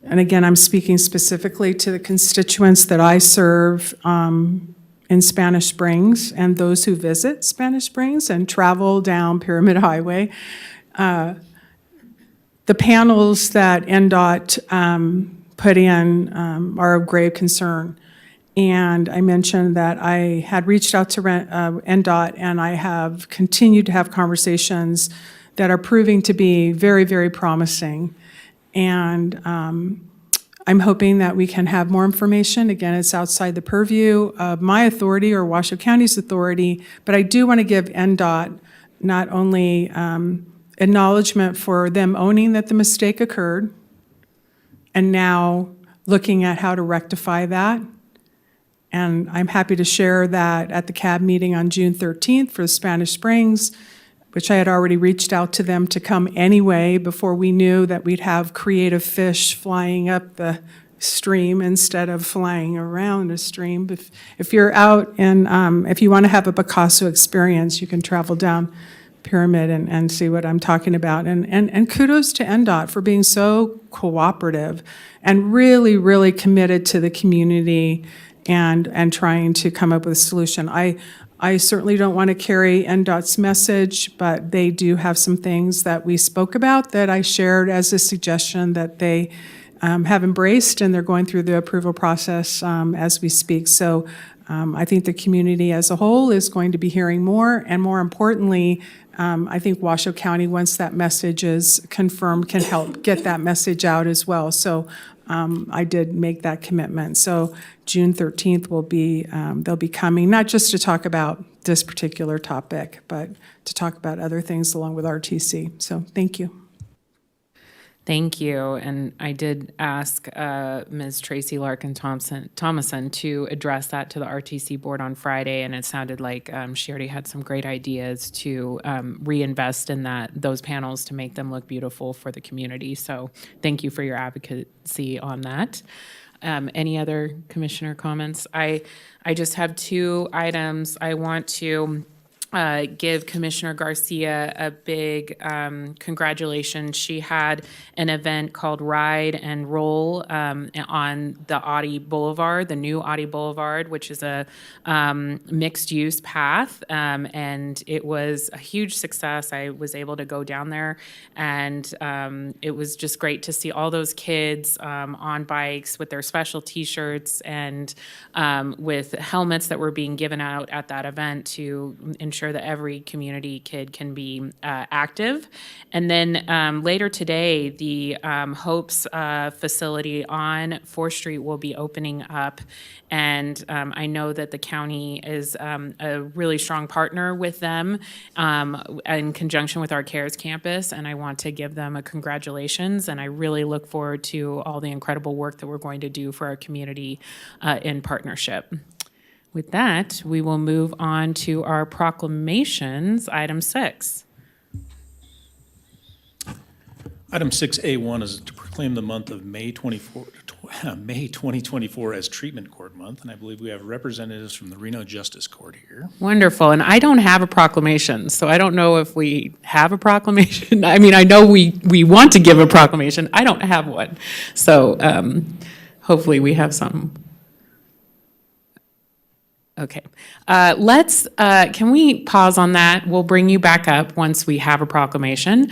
again, I'm speaking specifically to the constituents that I serve in Spanish Springs and those who visit Spanish Springs and travel down Pyramid Highway. The panels that NDOT put in are of grave concern. And I mentioned that I had reached out to NDOT, and I have continued to have conversations that are proving to be very, very promising. And I'm hoping that we can have more information. Again, it's outside the purview of my authority or Washoe County's authority, but I do want to give NDOT not only acknowledgement for them owning that the mistake occurred, and now looking at how to rectify that. And I'm happy to share that at the CAB meeting on June 13th for Spanish Springs, which I had already reached out to them to come anyway before we knew that we'd have creative fish flying up the stream instead of flying around a stream. If you're out and if you want to have a Picasso experience, you can travel down Pyramid and see what I'm talking about. And kudos to NDOT for being so cooperative and really, really committed to the community and trying to come up with a solution. I certainly don't want to carry NDOT's message, but they do have some things that we spoke about that I shared as a suggestion that they have embraced, and they're going through the approval process as we speak. So I think the community as a whole is going to be hearing more, and more importantly, I think Washoe County, once that message is confirmed, can help get that message out as well. So I did make that commitment. So June 13th will be, they'll be coming, not just to talk about this particular topic, but to talk about other things along with RTC. So thank you. Thank you. And I did ask Ms. Tracy Larkin-Thomason to address that to the RTC board on Friday, and it sounded like she already had some great ideas to reinvest in those panels to make them look beautiful for the community. So thank you for your advocacy on that. Any other commissioner comments? I just have 2 items. I want to give Commissioner Garcia a big congratulations. She had an event called Ride and Roll on the Audie Boulevard, the new Audie Boulevard, which is a mixed-use path, and it was a huge success. I was able to go down there, and it was just great to see all those kids on bikes with their special T-shirts and with helmets that were being given out at that event to ensure that every community kid can be active. And then later today, the Hopes facility on 4th Street will be opening up. And I know that the county is a really strong partner with them in conjunction with our CARES campus. And I want to give them a congratulations. And I really look forward to all the incredible work that we're going to do for our community in partnership. With that, we will move on to our proclamations, item 6. Item 6A1 is to proclaim the month of May 2024 as Treatment Court Month, and I believe we have representatives from the Reno Justice Court here. Wonderful. And I don't have a proclamation, so I don't know if we have a proclamation. I mean, I know we want to give a proclamation. I don't have one. So hopefully we have some. Okay. Can we pause on that? We'll bring you back up once we have a proclamation.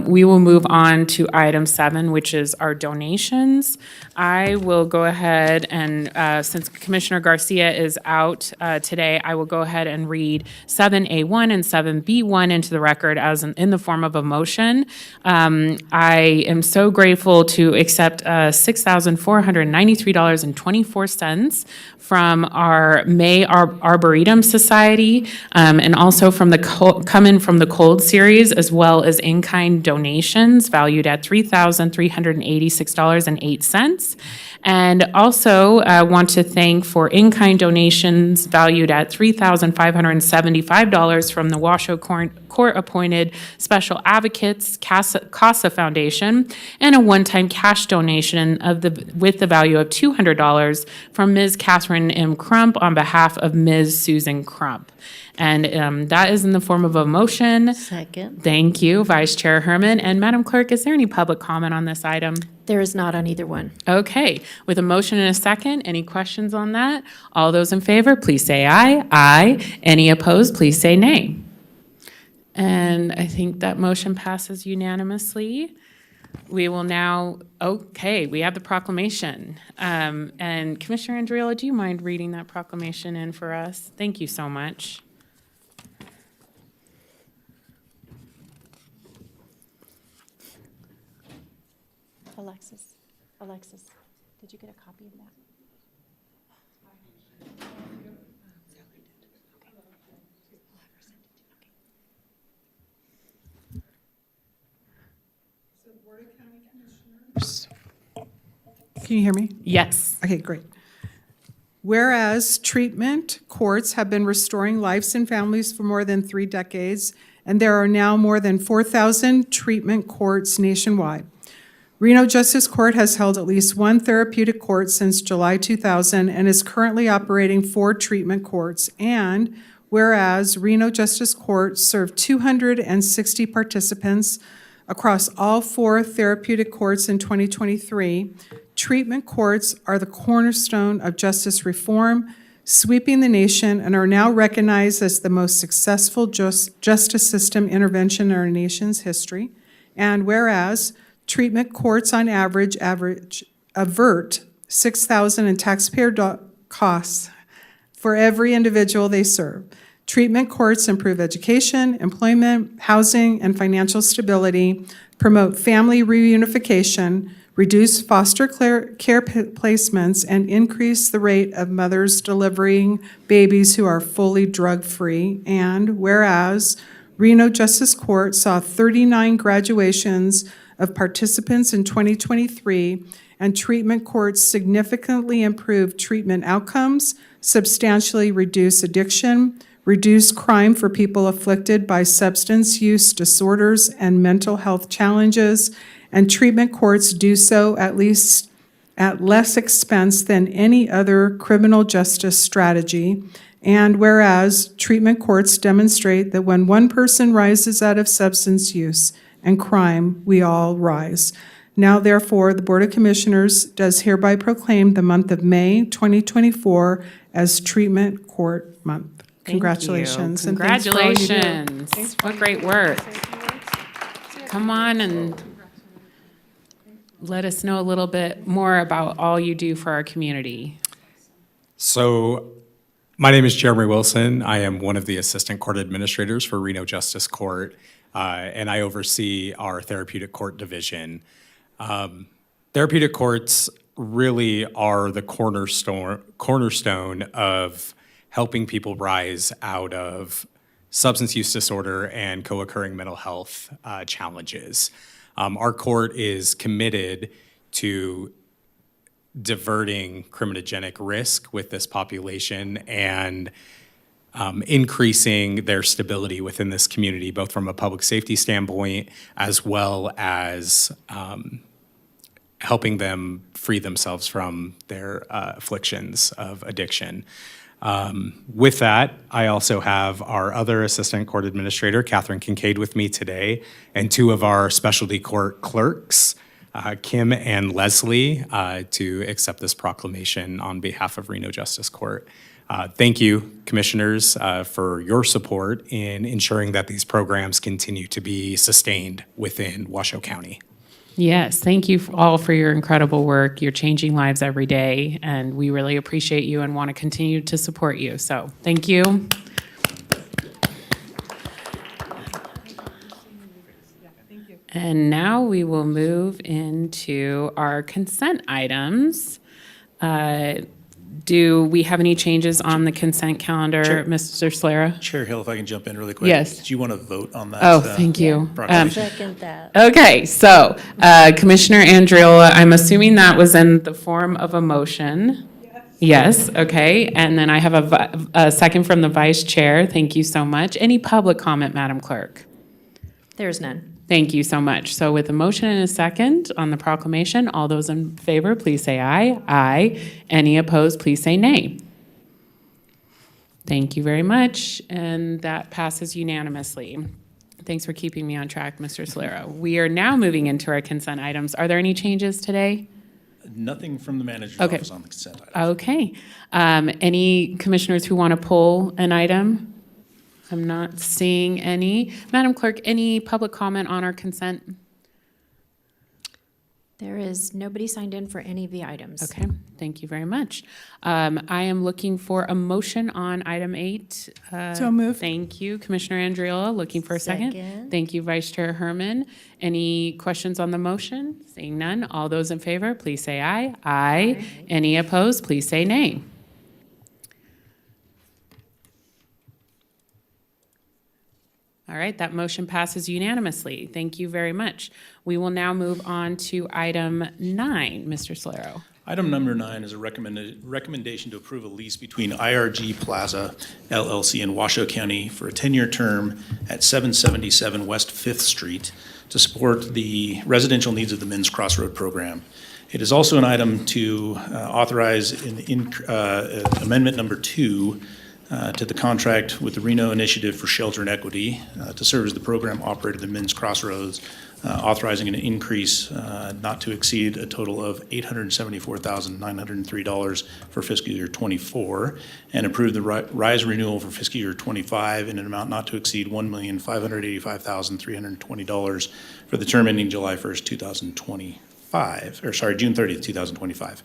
We will move on to item 7, which is our donations. I will go ahead and, since Commissioner Garcia is out today, I will go ahead and read 7A1 and 7B1 into the record as in the form of a motion. I am so grateful to accept $6,493.24 from our May Arboretum Society, and also from the Coming from the Cold series, as well as in-kind donations valued at $3,386.08. And also want to thank for in-kind donations valued at $3,575 from the Washoe Court-appointed Special Advocates CASA Foundation, and a one-time cash donation with the value of $200 from Ms. Catherine M. Crump on behalf of Ms. Susan Crump. And that is in the form of a motion. Second. Thank you, Vice Chair Herman. And Madam Clerk, is there any public comment on this item? There is not on either one. Okay, with a motion and a second, any questions on that? All those in favor, please say aye. Aye. Any opposed, please say nay. And I think that motion passes unanimously. We will now, okay, we have the proclamation. And Commissioner Andriolo, do you mind reading that proclamation in for us? Thank you so much. Alexis, did you get a copy of that? Can you hear me? Yes. Okay, great. Whereas treatment courts have been restoring lives and families for more than 3 decades, and there are now more than 4,000 treatment courts nationwide. Reno Justice Court has held at least 1 therapeutic court since July 2000 and is currently operating 4 treatment courts. And whereas Reno Justice Court served 260 participants across all 4 therapeutic courts in 2023, treatment courts are the cornerstone of justice reform, sweeping the nation, and are now recognized as the most successful justice system intervention in our nation's history. And whereas treatment courts on average avert $6,000 in taxpayer costs for every individual they serve. Treatment courts improve education, employment, housing, and financial stability, promote family reunification, reduce foster care placements, and increase the rate of mothers delivering babies who are fully drug-free. And whereas Reno Justice Court saw 39 graduations of participants in 2023, and treatment courts significantly improved treatment outcomes, substantially reduce addiction, reduce crime for people afflicted by substance use disorders and mental health challenges, and treatment courts do so at least at less expense than any other criminal justice strategy. And whereas treatment courts demonstrate that when one person rises out of substance use and crime, we all rise. Now, therefore, the Board of Commissioners does hereby proclaim the month of May 2024 as Treatment Court Month. Congratulations. Thank you. And thanks for all you do. Congratulations. What great work. Come on and let us know a little bit more about all you do for our community. So, my name is Jeremy Wilson. I am one of the assistant court administrators for Reno Justice Court, and I oversee our therapeutic court division. Therapeutic courts really are the cornerstone of helping people rise out of substance use disorder and co-occurring mental health challenges. Our court is committed to diverting criminogenic risk with this population and increasing their stability within this community, both from a public safety standpoint as well as helping them free themselves from their afflictions of addiction. With that, I also have our other assistant court administrator, Catherine Kincaid, with me today, and two of our specialty court clerks, Kim and Leslie, to accept this proclamation on behalf of Reno Justice Court. Thank you, commissioners, for your support in ensuring that these programs continue to be sustained within Washoe County. Yes, thank you all for your incredible work. You're changing lives every day, and we really appreciate you and want to continue to support you. So, thank you. And now we will move into our consent items. Do we have any changes on the consent calendar, Chair- Mr. Slera? Chair Hill, if I can jump in really quick. Yes. Do you want to vote on that? Oh, thank you. Proclamation? Second that. Okay, so Commissioner Andriola, I'm assuming that was in the form of a motion? Yes, okay. And then I have a second from the vice chair. Thank you so much. Any public comment, Madam Clerk? There's none. Thank you so much. So with a motion and a second on the proclamation, all those in favor, please say aye. Aye. Any opposed, please say nay. Thank you very much, and that passes unanimously. Thanks for keeping me on track, Mr. Solero. We are now moving into our consent items. Are there any changes today? Nothing from the manager's Okay. office on the consent item. Okay. Any commissioners who want to pull an item? I'm not seeing any. Madam Clerk, any public comment on our consent? There is nobody signed in for any of the items. Okay, thank you very much. I am looking for a motion on item 8. So moved. Thank you, Commissioner Andriola. Looking for a second. Second. Thank you, Vice Chair Herman. Any questions on the motion? Seeing none, all those in favor, please say aye. Aye. Any opposed, please say nay. All right, that motion passes unanimously. Thank you very much. We will now move on to item 9, Mr. Solero. Item number 9 is a recommendation to approve a lease between IRG Plaza LLC in Washoe County for a 10-year term at 777 West 5th Street to support the residential needs of the Men's Crossroad program. It is also an item to authorize amendment number 2 to the contract with the Reno Initiative for Shelter and Equity to serve as the program operator of the Men's Crossroads, authorizing an increase not to exceed a total of $874,903 for fiscal year '24, and approve the rise renewal for fiscal year '25 in an amount not to exceed $1,585,320 for the term ending July 1st, 2025, or sorry, June 30th, 2025.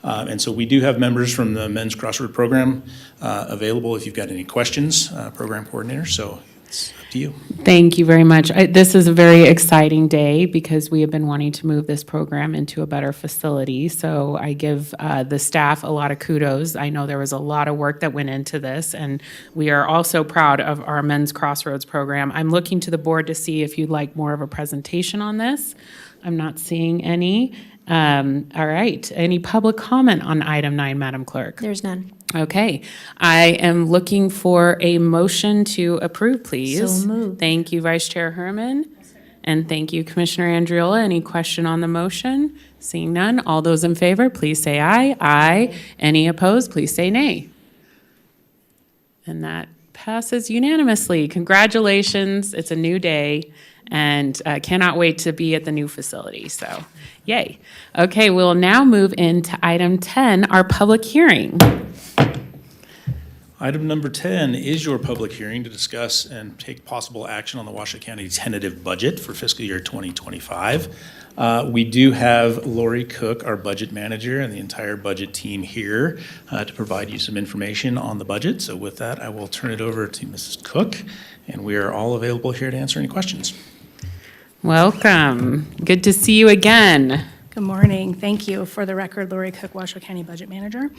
And so we do have members from the Men's Crossroad Program available if you've got any questions, program coordinator, so it's up to you. Thank you very much. This is a very exciting day because we have been wanting to move this program into a better facility. So I give the staff a lot of kudos. I know there was a lot of work that went into this, and we are also proud of our Men's Crossroads program. I'm looking to the board to see if you'd like more of a presentation on this. I'm not seeing any. All right. Any public comment on item 9, Madam Clerk? There's none. Okay. I am looking for a motion to approve, please. So moved. Thank you, Vice Chair Herman. And thank you, Commissioner Andriola. Any question on the motion? Seeing none, all those in favor, please say aye. Aye. Any opposed, please say nay. And that passes unanimously. Congratulations. It's a new day, and cannot wait to be at the new facility. So, yay. Okay, we'll now move into item 10, our public hearing. Item number 10 is your public hearing to discuss and take possible action on the Washoe County tentative budget for fiscal year 2025. We do have Lori Cook, our budget manager, and the entire budget team here to provide you some information on the budget. So with that, I will turn it over to Mrs. Cook, and we are all available here to answer any questions. Welcome. Good to see you again. Good morning. Thank you. For the record, Lori Cook, Washoe County Budget Manager.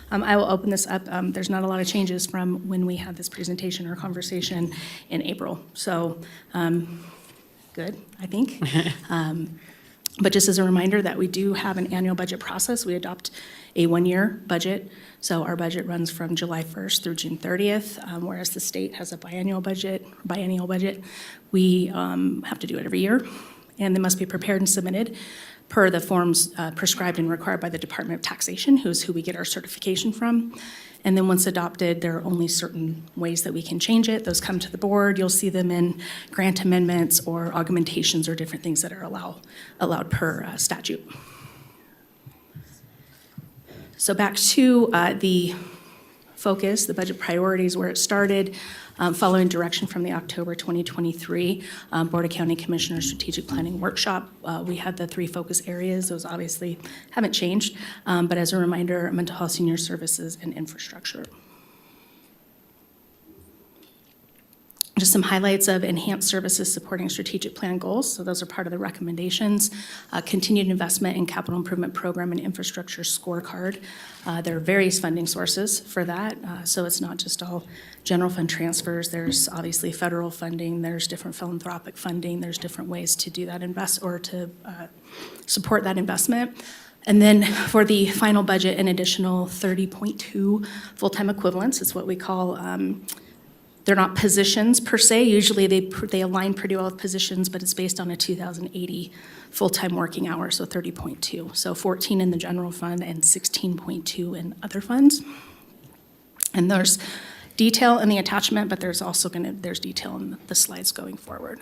I will open this up. There's not a lot of changes from when we had this presentation or conversation in April. So good, I think. But just as a reminder that we do have an annual budget process. We adopt a one-year budget. So our budget runs from July 1st through June 30th, whereas the state has a biennial budget. We have to do it every year, and they must be prepared and submitted per the forms prescribed and required by the Department of Taxation, who we get our certification from. And then once adopted, there are only certain ways that we can change it. Those come to the board. You'll see them in grant amendments or augmentations or different things that are allowed per statute. So back to the focus, the budget priorities, where it started. Following direction from the October 2023 Board of County Commissioners Strategic Planning Workshop, we had the 3 focus areas. Those obviously haven't changed, but as a reminder, mental health, senior services, and infrastructure. Just some highlights of enhanced services supporting strategic plan goals. So those are part of the recommendations. Continued investment in capital improvement program and infrastructure scorecard. There are various funding sources for that. So it's not just all general fund transfers. There's obviously federal funding. There's different philanthropic funding. There's different ways to do that to support that investment. And then for the final budget, an additional 30.2 full-time equivalents. It's what we call they're not positions per se. Usually they align pretty well with positions, but it's based on a 2,080 full-time working hours, so 30.2. So 14 in the general fund and 16.2 in other funds. And there's detail in the attachment, but there's also there's detail in the slides going forward.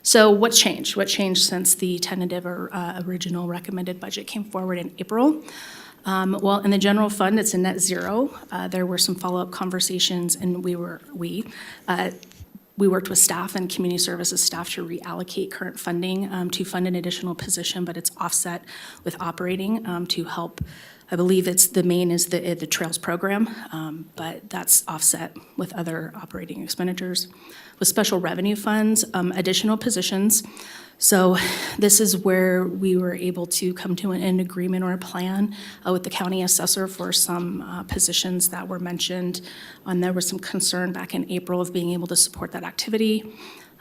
So what changed? What changed since the tentative or original recommended budget came forward in April? Well, in the general fund, it's a net zero. There were some follow-up conversations, and we worked with staff and community services staff to reallocate current funding to fund an additional position, but it's offset with operating to help. I believe the main is the Trails program, but that's offset with other operating expenditures. With special revenue funds, additional positions. So this is where we were able to come to an agreement or a plan with the county assessor for some positions that were mentioned. And there was some concern back in April of being able to support that activity.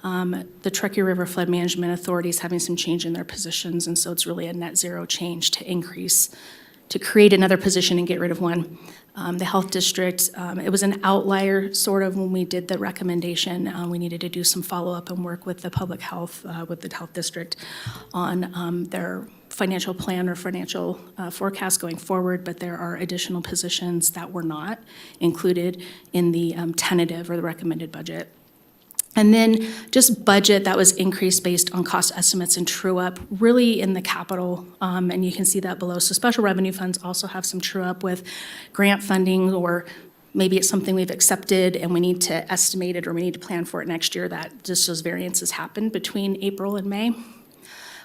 The Truckee River Flood Management Authority is having some change in their positions, and so it's really a net zero change to create another position and get rid of one. The health district, it was an outlier sort of when we did the recommendation. We needed to do some follow-up and work with the public health, with the health district on their financial plan or financial forecast going forward, but there are additional positions that were not included in the tentative or the recommended budget. And then just budget that was increased based on cost estimates and true up, really in the capital, and you can see that below. So special revenue funds also have some true up with grant funding, or maybe it's something we've accepted and we need to estimate it or we need to plan for it next year. That just those variances happen between April and May.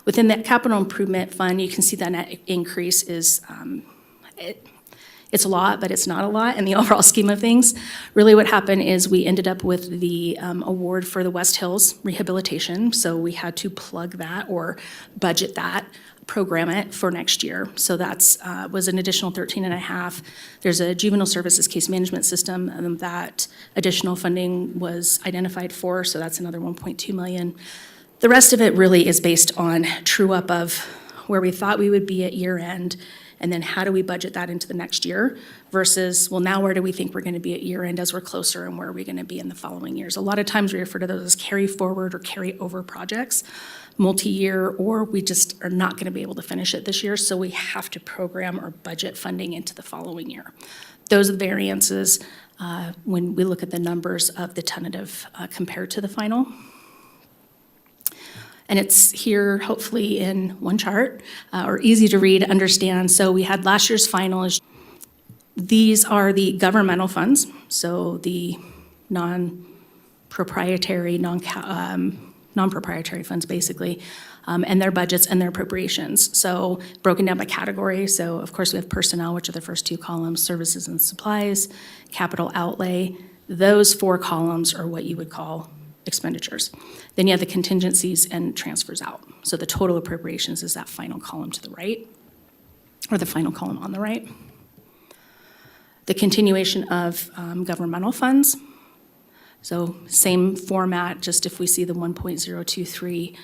Within that capital improvement fund, you can see that net increase is, I it's a lot, but it's not a lot in the overall scheme of things. Really what happened is we ended up with the award for the West Hills rehabilitation, so we had to plug that or budget that, program it for next year. So that's was an additional 13.5. There's a juvenile services case management system that additional funding was identified for, so that's another 1.2 million. The rest of it really is based on true up of where we thought we would be at year end, and then how do we budget that into the next year versus, well, now where do we think we're going to be at year end as we're closer, and where are we going to be in the following years? A lot of times we refer to those as carry forward or carry over projects, multi-year, or we just are not going to be able to finish it this year, so we have to program or budget funding into the following year. Those are the variances when we look at the numbers of the tentative compared to the final. And it's here hopefully in one chart, or easy to read, understand. So we had last year's final. These are the governmental funds, so the non-proprietary, non-proprietary funds basically, and their budgets and their appropriations. So broken down by category. So of course we have personnel, which are the first two columns, services and supplies, capital outlay. Those 4 columns are what you would call expenditures. Then you have the contingencies and transfers out. So the total appropriations is that final column to the right, or the final column on the right. The continuation of governmental funds. So same format, just if we see the 1.023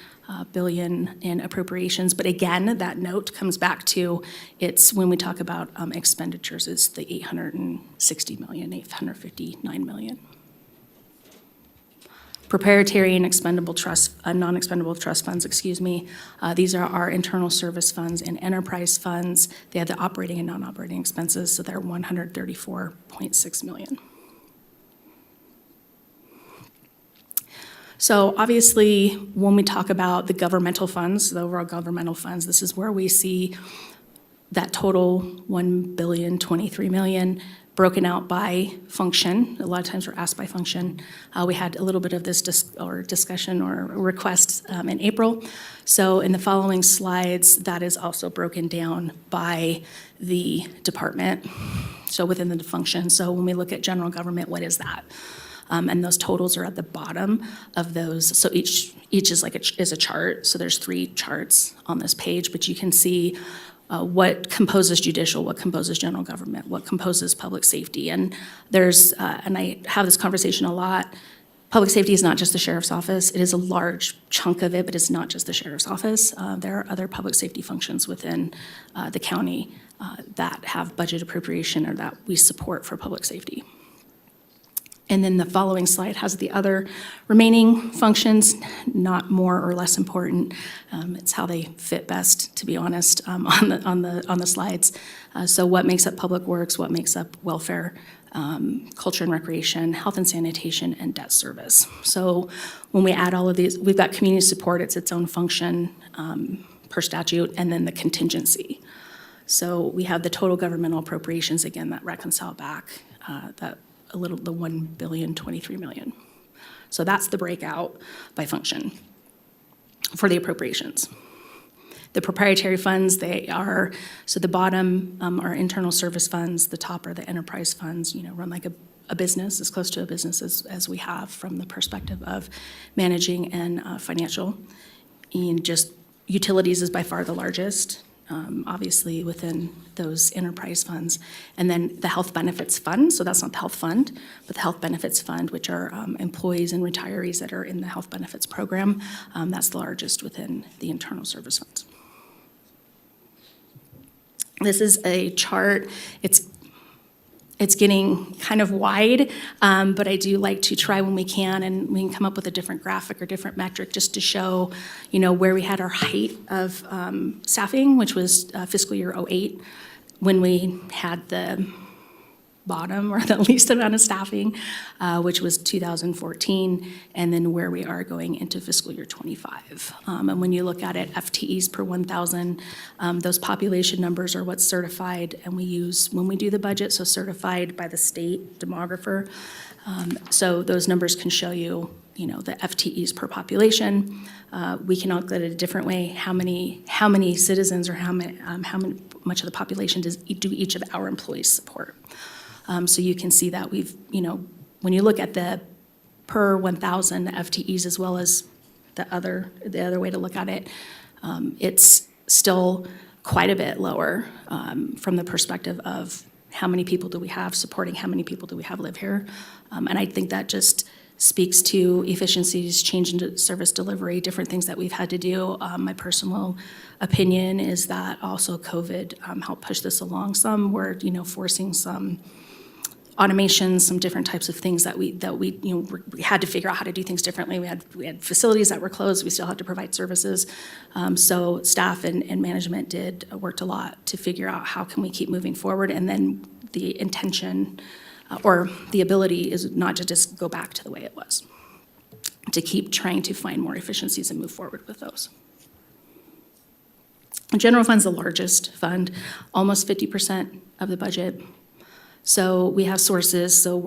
billion in appropriations. But again, that note comes back to, it's when we talk about expenditures, it's the 860 million, 859 million. Proprietary and expendable trust, non-expendable trust funds, excuse me. These are our internal service funds and enterprise funds. They have the operating and non-operating expenses, so they're 134.6 million. So obviously, when we talk about the governmental funds, the overall governmental funds, this is where we see that total $1.023 billion broken out by function. A lot of times we're asked by function. We had a little bit of this discussion or request in April. So in the following slides, that is also broken down by the department, so within the function. So when we look at general government, what is that? And those totals are at the bottom of those. So each is like is a chart. So there's 3 charts on this page, but you can see what composes judicial, what composes general government, what composes public safety. And there's, and I have this conversation a lot, public safety is not just the sheriff's office. It is a large chunk of it, but it's not just the sheriff's office. There are other public safety functions within the county that have budget appropriation or that we support for public safety. And then the following slide has the other remaining functions, not more or less important. It's how they fit best, to be honest, on the slides. So what makes up public works, what makes up welfare, culture and recreation, health and sanitation, and debt service. So when we add all of these, we've got community support, it's its own function per statute, and then the contingency. So we have the total governmental appropriations, again, that reconcile back, the $1.023 billion. So that's the breakout by function for the appropriations. The proprietary funds, they are, so the bottom are internal service funds, the top are the enterprise funds, run like a business, as close to a business as we have from the perspective of managing and financial. And just utilities is by far the largest. Obviously within those enterprise funds. And then the health benefits fund, so that's not the health fund, but the health benefits fund, which are employees and retirees that are in the health benefits program, that's the largest within the internal service funds. This is a chart. It's getting kind of wide, but I do like to try when we can, and we can come up with a different graphic or different metric just to show, where we had our height of staffing, which was fiscal year '08, when we had the bottom or the least amount of staffing, which was 2014, and then where we are going into fiscal year '25. And when you look at it, FTEs per 1,000, those population numbers are what's certified, and we use when we do the budget, so certified by the state demographer. So those numbers can show you, the FTEs per population. We can look at it a different way. How many citizens or how much of the population do each of our employees support? So you can see that we've, when you look at the per 1,000 FTEs as well as the other way to look at it, it's still quite a bit lower from the perspective of how many people do we have supporting, how many people do we have live here. And I think that just speaks to efficiencies, change in service delivery, different things that we've had to do. My personal opinion is that also COVID helped push this along some. We're, forcing some automation, some different types of things that we we had to figure out how to do things differently. We had facilities that were closed. We still had to provide services. So staff and management worked a lot to figure out how can we keep moving forward. And then the intention or the ability is not to just go back to the way it was, to keep trying to find more efficiencies and move forward with those. The general fund's the largest fund, almost 50% of the budget. So we have sources, so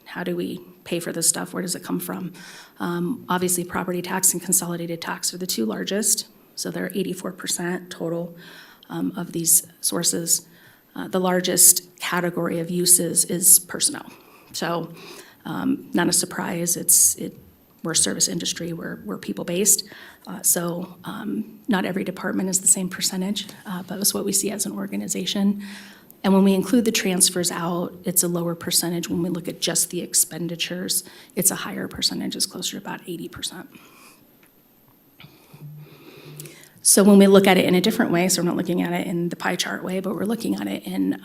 how do we pay for this stuff? Where does it come from? Obviously, property tax and consolidated tax are the two largest, so they're 84% total of these sources. The largest category of uses is personnel. So not a surprise, we're a service industry, we're people-based. So not every department is the same percentage, but it's what we see as an organization. And when we include the transfers out, it's a lower percentage. When we look at just the expenditures, it's a higher percentage, it's closer to about 80%. So when we look at it in a different way, so we're not looking at it in the pie chart way, but we're looking at it in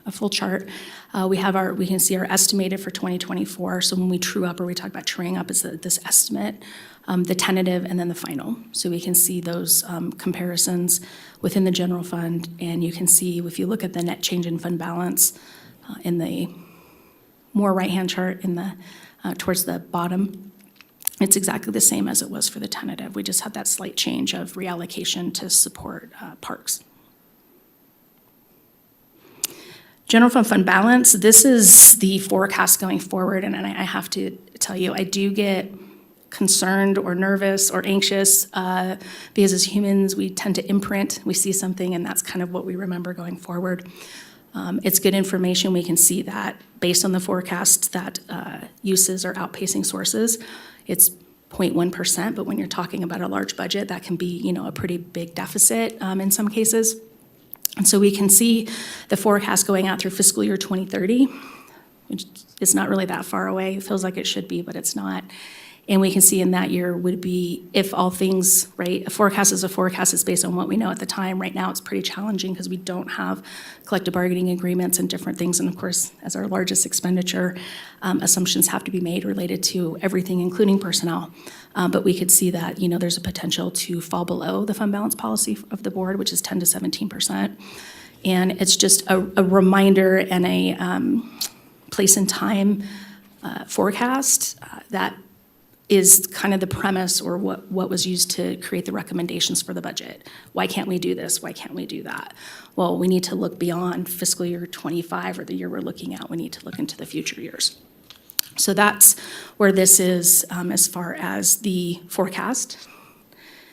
a full chart, we can see our estimated for 2024. So when we true up or we talk about truing up, it's this estimate, the tentative, and then the final. So we can see those comparisons within the general fund, and you can see if you look at the net change in fund balance in the more right-hand chart in the towards the bottom, it's exactly the same as it was for the tentative. We just had that slight change of reallocation to support parks. General fund balance, this is the forecast going forward, and I have to tell you, I do get concerned or nervous or anxious because as humans, we tend to imprint. We see something, and that's kind of what we remember going forward. It's good information. We can see that based on the forecast that uses are outpacing sources. It's 0.1%, but when you're talking about a large budget, that can be, a pretty big deficit in some cases. And so we can see the forecast going out through fiscal year 2030, which is not really that far away. It feels like it should be, but it's not. And we can see in that year would be, if all things, right, a forecast is a forecast, it's based on what we know at the time. Right now, it's pretty challenging because we don't have collective bargaining agreements and different things. And of course, as our largest expenditure, assumptions have to be made related to everything, including personnel. But we could see that, there's a potential to fall below the fund balance policy of the board, which is 10 to 17%. And it's just a reminder and a place and time forecast that is kind of the premise or what was used to create the recommendations for the budget. Why can't we do this? Why can't we do that? Well, we need to look beyond fiscal year 25 or the year we're looking at. We need to look into the future years. So that's where this is as far as the forecast.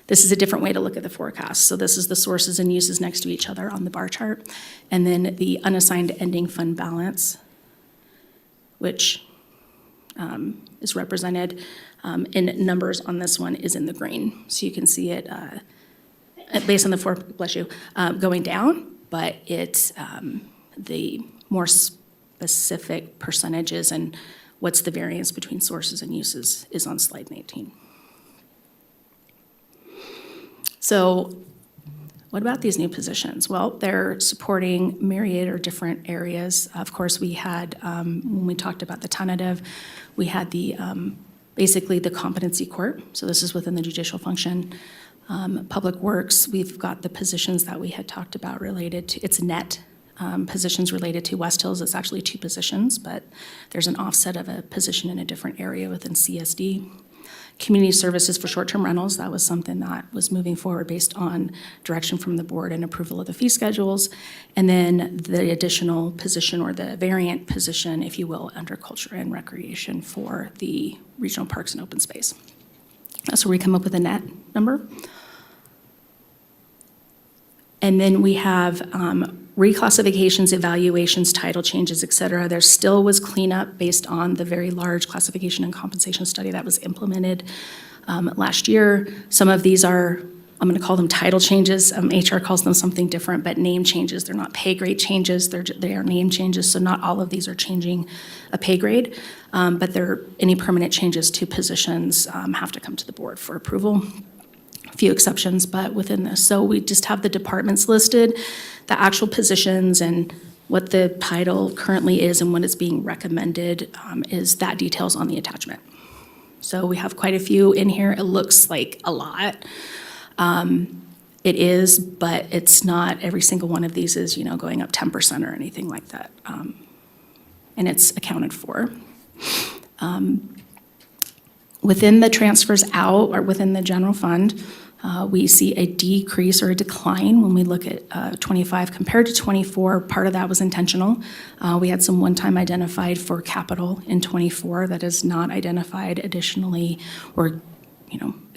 This is a different way to look at the forecast. So this is the sources and uses next to each other on the bar chart. And then the unassigned ending fund balance, which is represented in numbers on this one, is in the green. So you can see it based on the going down, but it's the more specific percentages and what's the variance between sources and uses is on slide 19. So what about these new positions? Well, they're supporting myriad or different areas. Of course, we had, when we talked about the tentative, we had the basically the competency court. So this is within the judicial function. Public Works, we've got the positions that we had talked about related to, it's net positions related to West Hills. It's actually 2 positions, but there's an offset of a position in a different area within CSD. Community services for short-term rentals, that was something that was moving forward based on direction from the board and approval of the fee schedules. And then the additional position or the variant position, if you will, under culture and recreation for the regional parks and open space. That's where we come up with a net number. And then we have reclassifications, evaluations, title changes, et cetera. There still was cleanup based on the very large classification and compensation study that was implemented last year. Some of these are, I'm going to call them title changes. HR calls them something different, but name changes. They're not pay grade changes. They are name changes. So not all of these are changing a pay grade, but any permanent changes to positions have to come to the board for approval. A few exceptions, but within this. So we just have the departments listed, the actual positions, and what the title currently is and what is being recommended is that details on the attachment. So we have quite a few in here. It looks like a lot. It is, but it's not every single one of these is, going up 10% or anything like that. And it's accounted for. Within the transfers out or within the general fund, we see a decrease or a decline when we look at 25 compared to 24. Part of that was intentional. We had some one-time identified for capital in 24 that is not identified additionally or,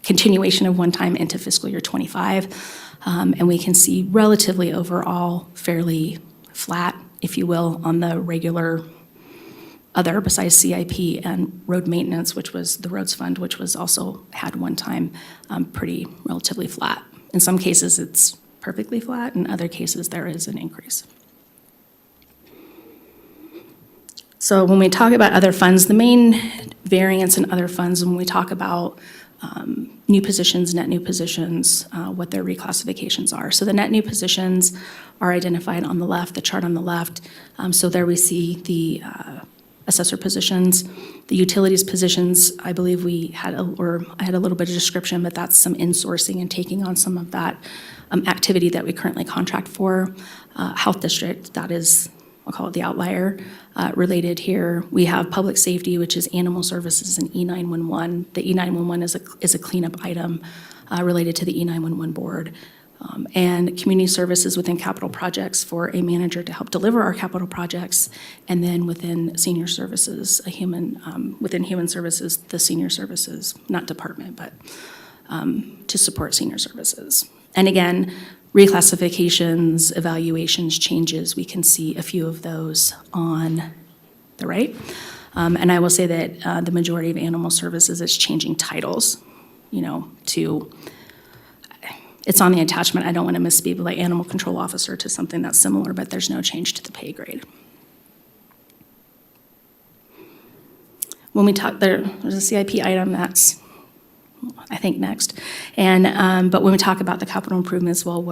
continuation of one-time into fiscal year 25. And we can see relatively overall fairly flat, if you will, on the regular other besides CIP and road maintenance, which was the roads fund, which was also had one time pretty relatively flat. In some cases, it's perfectly flat. In other cases, there is an increase. So when we talk about other funds, the main variance in other funds, when we talk about new positions, net new positions, what their reclassifications are. So the net new positions are identified on the left, the chart on the left. So there we see the assessor positions, the utilities positions. I believe we had, I had a little bit of description, but that's some insourcing and taking on some of that activity that we currently contract for. Health district, that is, I'll call it the outlier related here. We have public safety, which is animal services and E911. The E911 is a cleanup item related to the E911 board. And community services within capital projects for a manager to help deliver our capital projects, and then within senior services, within human services, the senior services, not department, but to support senior services. And again, reclassifications, evaluations, changes, we can see a few of those on the right. And I will say that the majority of animal services is changing titles, to it's on the attachment. I don't want to misspeak, but like animal control officer to something that's similar, but there's no change to the pay grade. When we talk, there's a CIP item that's, I think, next. And but when we talk about the capital improvements, well,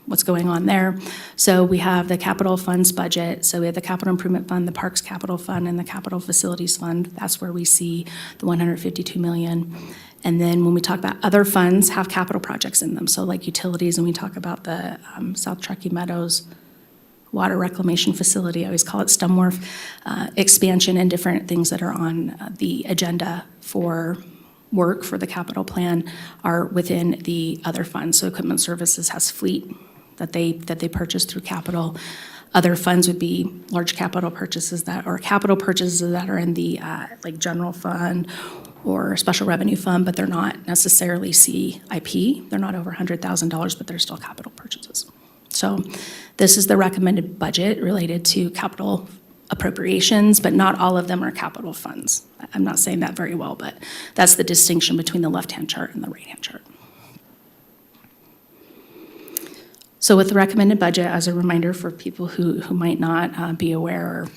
what's going on there? So we have the capital funds budget. So we have the capital improvement fund, the parks capital fund, and the capital facilities fund. That's where we see the $152 million. And then when we talk about other funds, have capital projects in them. So like utilities, and we talk about the South Truckee Meadows water reclamation facility, I always call it Stum Wharf, expansion and different things that are on the agenda for work for the capital plan are within the other funds. So equipment services has fleet that they purchase through capital. Other funds would be large capital purchases that are in the like general fund or special revenue fund, but they're not necessarily CIP. They're not over $100,000, but they're still capital purchases. So this is the recommended budget related to capital appropriations, but not all of them are capital funds. I'm not saying that very well, but that's the distinction between the left-hand chart and the right-hand chart. So with the recommended budget, as a reminder for people who might not be aware,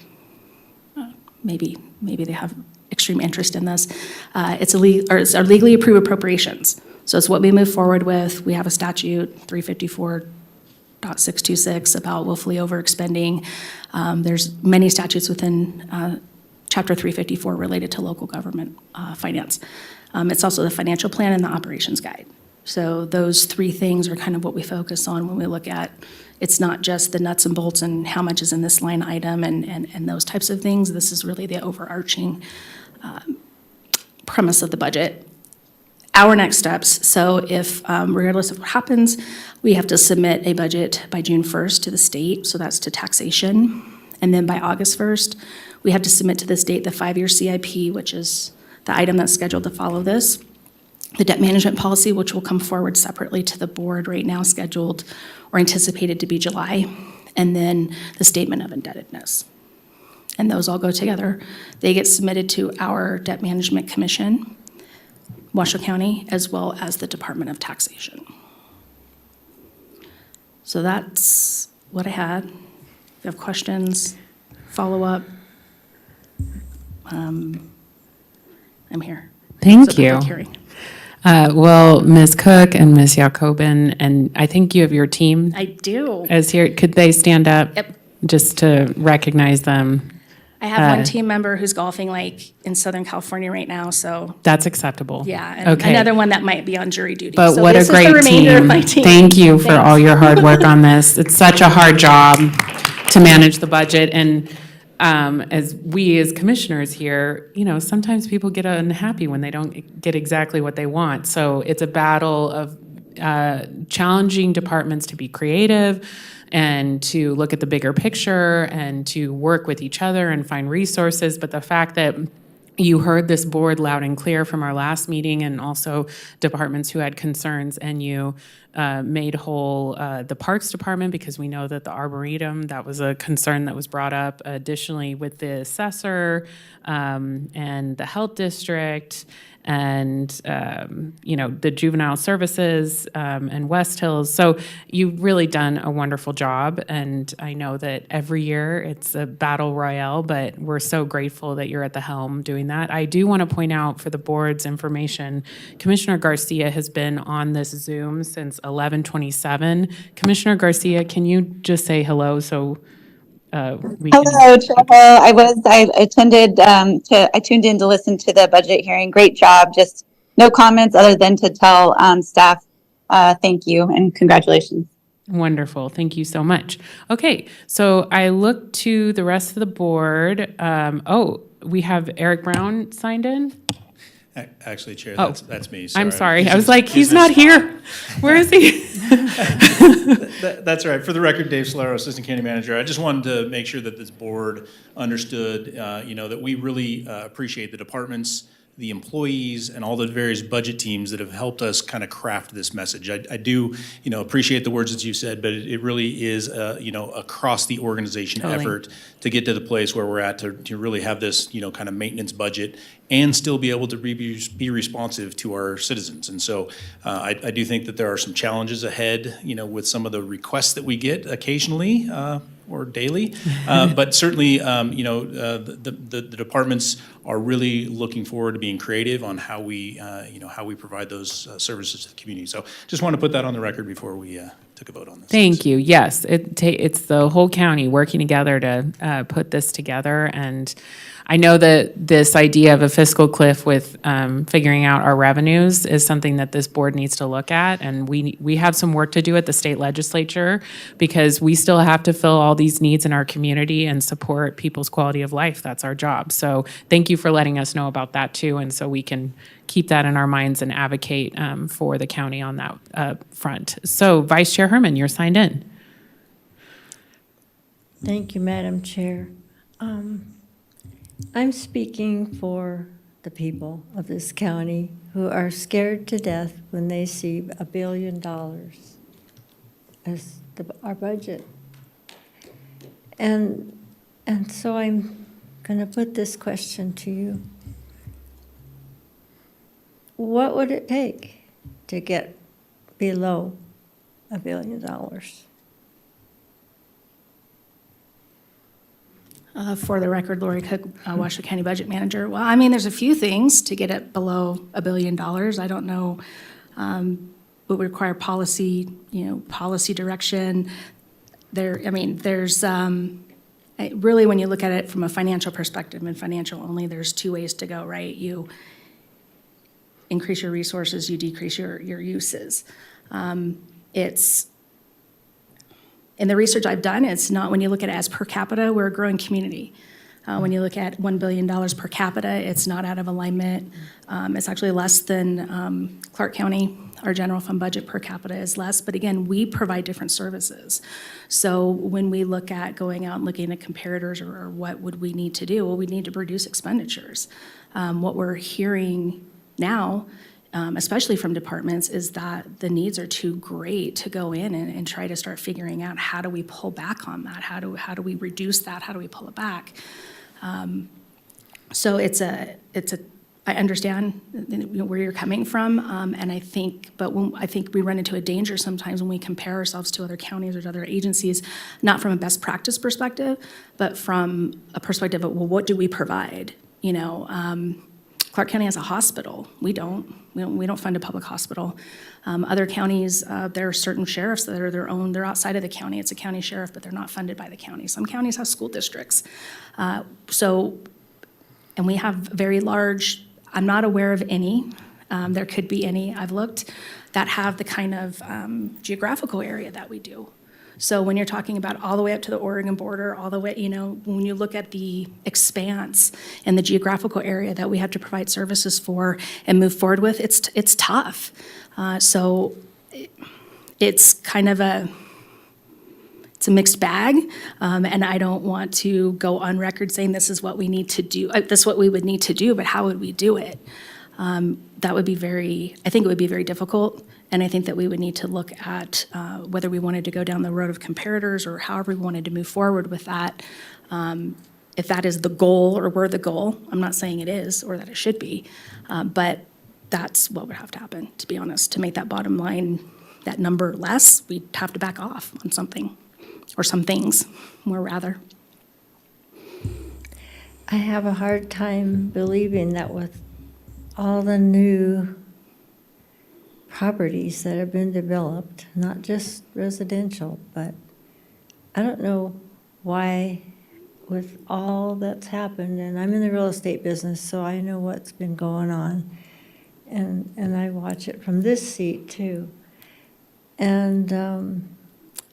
or maybe they have extreme interest in this, it's our legally approved appropriations. So it's what we move forward with. We have a statute, 354.626, about willfully overexpending. There's many statutes within Chapter 354 related to local government finance. It's also the financial plan and the operations guide. So those three things are kind of what we focus on when we look at, it's not just the nuts and bolts and how much is in this line item and those types of things. This is really the overarching premise of the budget. Our next steps, so if regardless of what happens, we have to submit a budget by June 1st to the state, so that's to taxation. And then by August 1st, we have to submit to the state the 5-year CIP, which is the item that's scheduled to follow this. the debt management policy, which will come forward separately to the board right now, scheduled or anticipated to be July, and then the statement of indebtedness. And those all go together. They get submitted to our Debt Management Commission, Washoe County, as well as the Department of Taxation. So that's what I had. If you have questions, follow up, I'm here. Thank It's a public you. hearing. Well, Ms. Cook and Ms. Jacobin, and I think you have your team I do. as here. Could they stand up? Yep. Just to recognize them. I have one team member who's golfing like in Southern California right now, so That's acceptable. yeah. And Okay. another one that might be on jury duty. But So what a this is the great remainder of team. my team. Thank you for all Thanks. your hard work on this. It's such a hard job to manage the budget. And as we as commissioners here, sometimes people get unhappy when they don't get exactly what they want. So it's a battle of challenging departments to be creative and to look at the bigger picture and to work with each other and find resources. But the fact that you heard this board loud and clear from our last meeting, and also departments who had concerns, and you made whole the Parks Department, because we know that the Arboretum, that was a concern that was brought up. Additionally, with the assessor and the health district, and the juvenile services and West Hills. So you've really done a wonderful job, and I know that every year it's a battle royale, but we're so grateful that you're at the helm doing that. I do want to point out for the board's information, Commissioner Garcia has been on this Zoom since 11:27. Commissioner Garcia, can you just say hello so we can... Hello, Trevor. I tuned in to listen to the budget hearing. Great job. Just no comments other than to tell staff thank you and congratulations. Wonderful. Thank you so much. Okay, so I look to the rest of the board. We have Eric Brown signed in? Actually, Chair, Oh. that's me. I'm sorry. He's I was in- like, he's in not spot. here. Where is he? That's all right. For the record, Dave Solero, Assistant County Manager. I just wanted to make sure that this board understood, that we really appreciate the departments, the employees, and all the various budget teams that have helped us kind of craft this message. I do, appreciate the words that you said, but it really is, across the organization Totally. effort to get to the place where we're at to really have this, kind of maintenance budget and still be able to be responsive to our citizens. And so I do think that there are some challenges ahead, with some of the requests that we get occasionally or daily. But certainly, the departments are really looking forward to being creative on how we provide those services to the community. So just want to put that on the record before we took a vote on this. Thank you. Yes, it's the whole county working together to put this together. And I know that this idea of a fiscal cliff with figuring out our revenues is something that this board needs to look at. And we have some work to do at the state legislature, because we still have to fill all these needs in our community and support people's quality of life. That's our job. So thank you for letting us know about that too. And so we can keep that in our minds and advocate for the county on that front. So Vice Chair Herman, you're signed in. Thank you, Madam Chair. I'm speaking for the people of this county who are scared to death when they see $1 billion as our budget. And so I'm going to put this question to you. What would it take to get below $1 billion? For the record, Lori Cook, Washoe County Budget Manager. Well, I mean, there's a few things to get it below $1 billion. I don't know, would require policy, policy direction. There's really, when you look at it from a financial perspective and financial only, there's two ways to go, right? You increase your resources, you decrease your uses. It's in the research I've done, it's not, when you look at it as per capita, we're a growing community. When you look at $1 billion per capita, it's not out of alignment. It's actually less than Clark County. Our general fund budget per capita is less, but again, we provide different services. So when we look at going out and looking at comparators or what would we need to do, well, we need to reduce expenditures. What we're hearing now especially from departments, is that the needs are too great to go in and try to start figuring out how do we pull back on that? How do we reduce that? How do we pull it back? So I understand where you're coming from, and I think we run into a danger sometimes when we compare ourselves to other counties or to other agencies, not from a best practice perspective, but from a perspective of, well, what do we provide? Clark County has a hospital. We don't fund a public hospital. Other counties, there are certain sheriffs that are they're outside of the county. It's a county sheriff, but they're not funded by the county. Some counties have school districts. And we have very large, I'm not aware of any, there could be any, I've looked, that have the kind of geographical area that we do. So when you're talking about all the way up to the Oregon border, all the way, when you look at the expanse and the geographical area that we have to provide services for and move forward with, it's tough. So it's kind of it's a mixed bag, and I don't want to go on record saying this is what we need to do, this is what we would need to do, but how would we do it? That would be I think it would be very difficult, and I think that we would need to look at whether we wanted to go down the road of comparators or however we wanted to move forward with that. If that is the goal or were the goal, I'm not saying it is or that it should be, but that's what would have to happen, to be honest. To make that bottom line, that number less, we'd have to back off on something. Or some things, more rather. I have a hard time believing that with all the new properties that have been developed, not just residential, but I don't know why with all that's happened, and I'm in the real estate business, so I know what's been going on, and I watch it from this seat too. And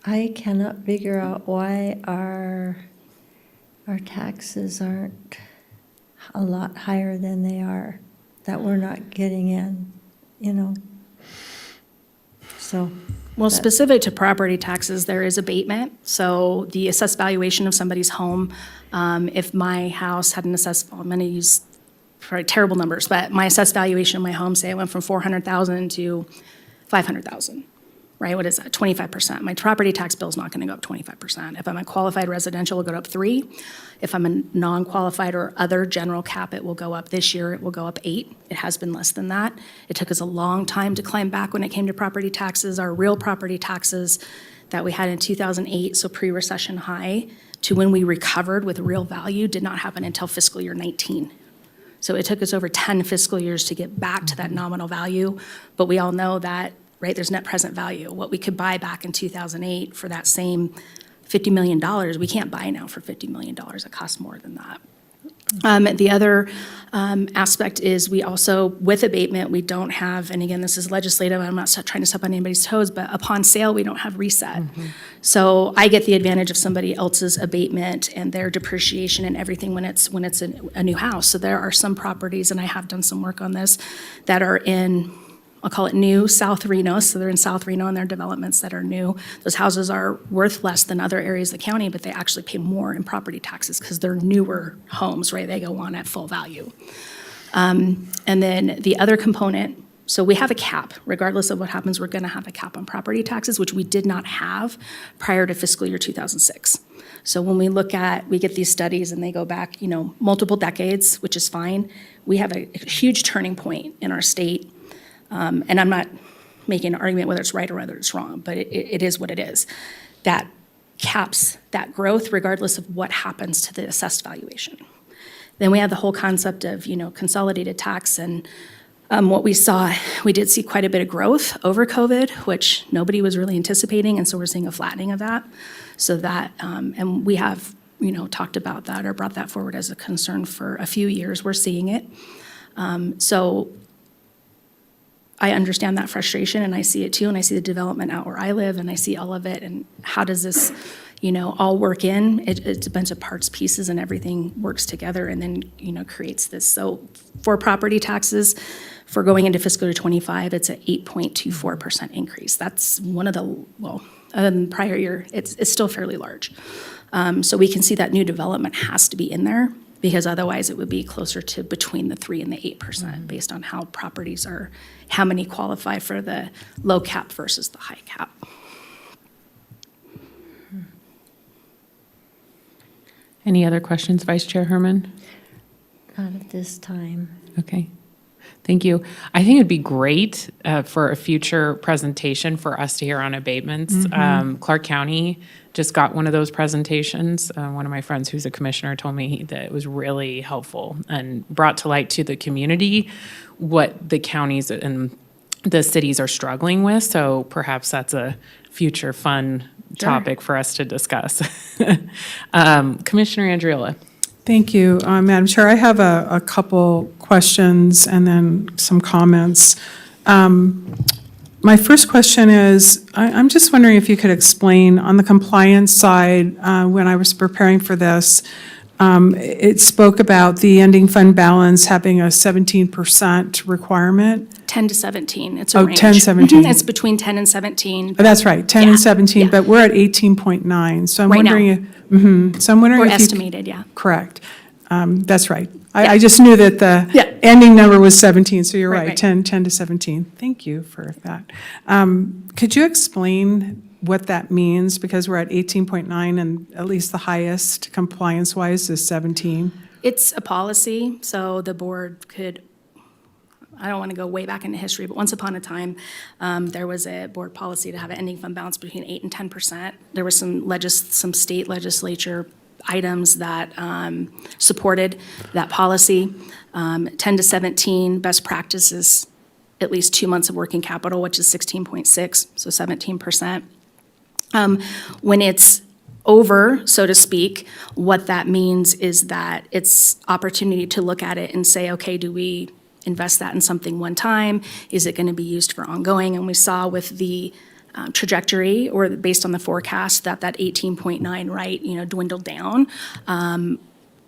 I cannot figure out why our taxes aren't a lot higher than they are, that we're not getting in, So. Well, specific to property taxes, there is abatement. So the assessed valuation of somebody's home, if my house had an assessed, I'm going to use probably terrible numbers, but my assessed valuation of my home, say it went from $400,000 to $500,000. Right, what is that, 25%? My property tax bill is not gonna go up 25%. If I'm a qualified residential, it'll go up 3. If I'm a non-qualified or other general cap, it will go up this year, it will go up 8. It has been less than that. It took us a long time to climb back when it came to property taxes. Our real property taxes that we had in 2008, so pre-recession high, to when we recovered with real value did not happen until fiscal year 19. So it took us over 10 fiscal years to get back to that nominal value, but we all know that, right, there's net present value. What we could buy back in 2008 for that same $50 million, we can't buy now for $50 million. It costs more than that. The other aspect is we also, with abatement, we don't have, and again, this is legislative, I'm not trying to step on anybody's toes, but upon sale, we don't have reset. So I get the advantage of somebody else's abatement and their depreciation and everything when it's a new house. So there are some properties, and I have done some work on this, that are in, I'll call it new South Reno, so they're in South Reno and they're developments that are new. Those houses are worth less than other areas of the county, but they actually pay more in property taxes because they're newer homes, right? They go on at full value. And then the other component, so we have a cap. Regardless of what happens, we're gonna have a cap on property taxes, which we did not have prior to fiscal year 2006. So when we get these studies and they go back, multiple decades, which is fine. We have a huge turning point in our state. And I'm not making an argument whether it's right or whether it's wrong, but it is what it is. That caps that growth regardless of what happens to the assessed valuation. Then we have the whole concept of, consolidated tax, and what we saw, we did see quite a bit of growth over COVID, which nobody was really anticipating, and so we're seeing a flattening of that. So that, and we have, talked about that or brought that forward as a concern for a few years. We're seeing it. So I understand that frustration, and I see it too, and I see the development out where I live, and I see all of it, and how does this, all work in? It's a bunch of parts, pieces, and everything works together and then, creates this. So for property taxes, for going into fiscal year 25, it's an 8.24% increase. That's one of the, other than prior year, it's still fairly large. So we can see that new development has to be in there. because otherwise it would be closer to between the 3 and the 8% based on how properties are, how many qualify for the low cap versus the high cap. Any other questions, Vice Chair Herman? Not at this time. Okay. Thank you. I think it'd be great for a future presentation for us to hear on abatements. Clark County just got one of those presentations. One of my friends who's a commissioner told me that it was really helpful and brought to light to the community what the counties and the cities are struggling with. So perhaps that's a future fun topic for us to discuss. Commissioner Andriola. Thank you, Madam Chair. I have a couple questions and then some comments. My first question is, I'm just wondering if you could explain on the compliance side, when I was preparing for this, it spoke about the ending fund balance having a 17% requirement. 10 to 17, it's a Oh, range. 10, 17. It's between 10 and 17. Oh, that's right, 10 Yeah, and 17, yeah. but we're at 18.9. So I'm Right now. wondering if, so I'm wondering Or if you. estimated, yeah. Correct. That's right. I just knew that the Yeah. ending number was 17, so you're Right, right, right. 10 to 17. Thank you for that. Could you explain what that means? Because we're at 18.9 and at least the highest compliance-wise is 17. It's a policy, so the board could, I don't want to go way back into history, but once upon a time, there was a board policy to have an ending fund balance between 8 and 10%. There was some state legislature items that supported that policy. 10 to 17, best practice is at least 2 months of working capital, which is 16.6, so 17%. When it's over, so to speak, what that means is that it's opportunity to look at it and say, okay, do we invest that in something one time? Is it going to be used for ongoing? And we saw with the trajectory, or based on the forecast, that 18.9, right, dwindled down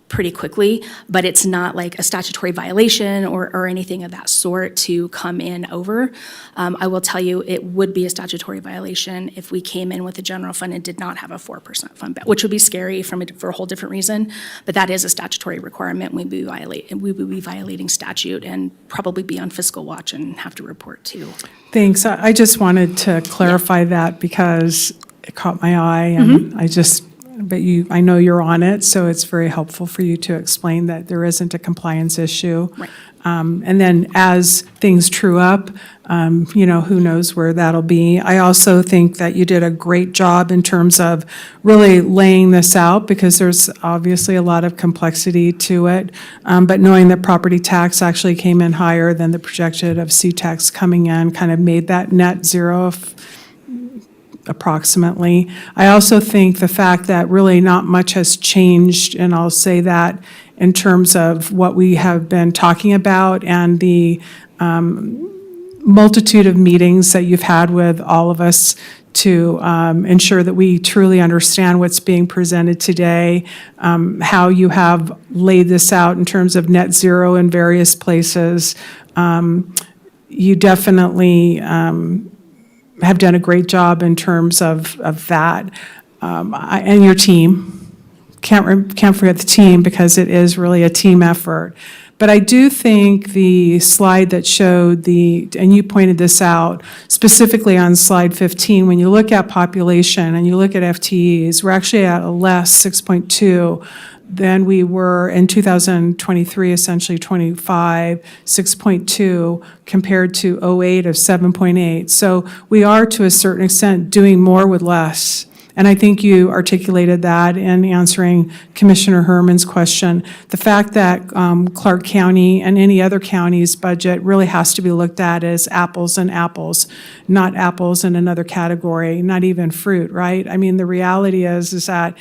pretty quickly, but it's not like a statutory violation or anything of that sort to come in over. I will tell you, it would be a statutory violation if we came in with a general fund and did not have a 4% fund, which would be scary for a whole different reason, but that is a statutory requirement. We would be violating statute and probably be on fiscal watch and have to report too. Thanks. I just wanted to clarify that because it caught my eye, and I know you're on it, so it's very helpful for you to explain that there isn't a compliance issue. Right. And then as things true up, who knows where that'll be. I also think that you did a great job in terms of really laying this out, because there's obviously a lot of complexity to it. But knowing that property tax actually came in higher than the projection of C-tax coming in kind of made that net zero approximately. I also think the fact that really not much has changed, and I'll say that in terms of what we have been talking about and the multitude of meetings that you've had with all of us to ensure that we truly understand what's being presented today, how you have laid this out in terms of net zero in various places. You definitely have done a great job in terms of that, and your team. Can't forget the team, because it is really a team effort. But I do think the slide that showed and you pointed this out, specifically on slide 15, when you look at population and you look at FTEs, we're actually at a less 6.2 than we were in 2023, essentially 25, 6.2 compared to 08 of 7.8. So we are, to a certain extent, doing more with less. And I think you articulated that in answering Commissioner Herman's question. The fact that Clark County and any other county's budget really has to be looked at as apples and apples, not apples in another category, not even fruit, right? I mean, the reality is that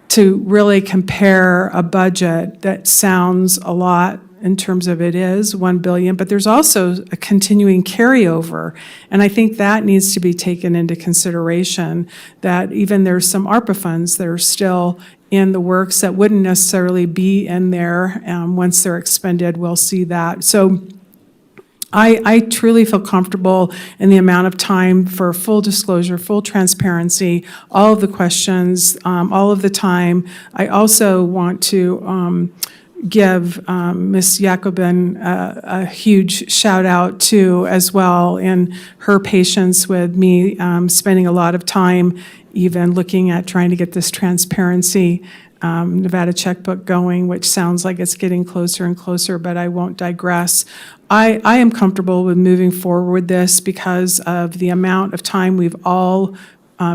to really compare a budget that sounds a lot in terms of it is 1 billion, but there's also a continuing carryover. And I think that needs to be taken into consideration, that even there's some ARPA funds that are still in the works that wouldn't necessarily be in there. Once they're expended, we'll see that. So I truly feel comfortable in the amount of time for full disclosure, full transparency, all of the questions, all of the time. I also want to give Ms. Jacobin a huge shout out too as well in her patience with me spending a lot of time even looking at trying to get this transparency Nevada checkbook going, which sounds like it's getting closer and closer, but I won't digress. I am comfortable with moving forward with this because of the amount of time we've all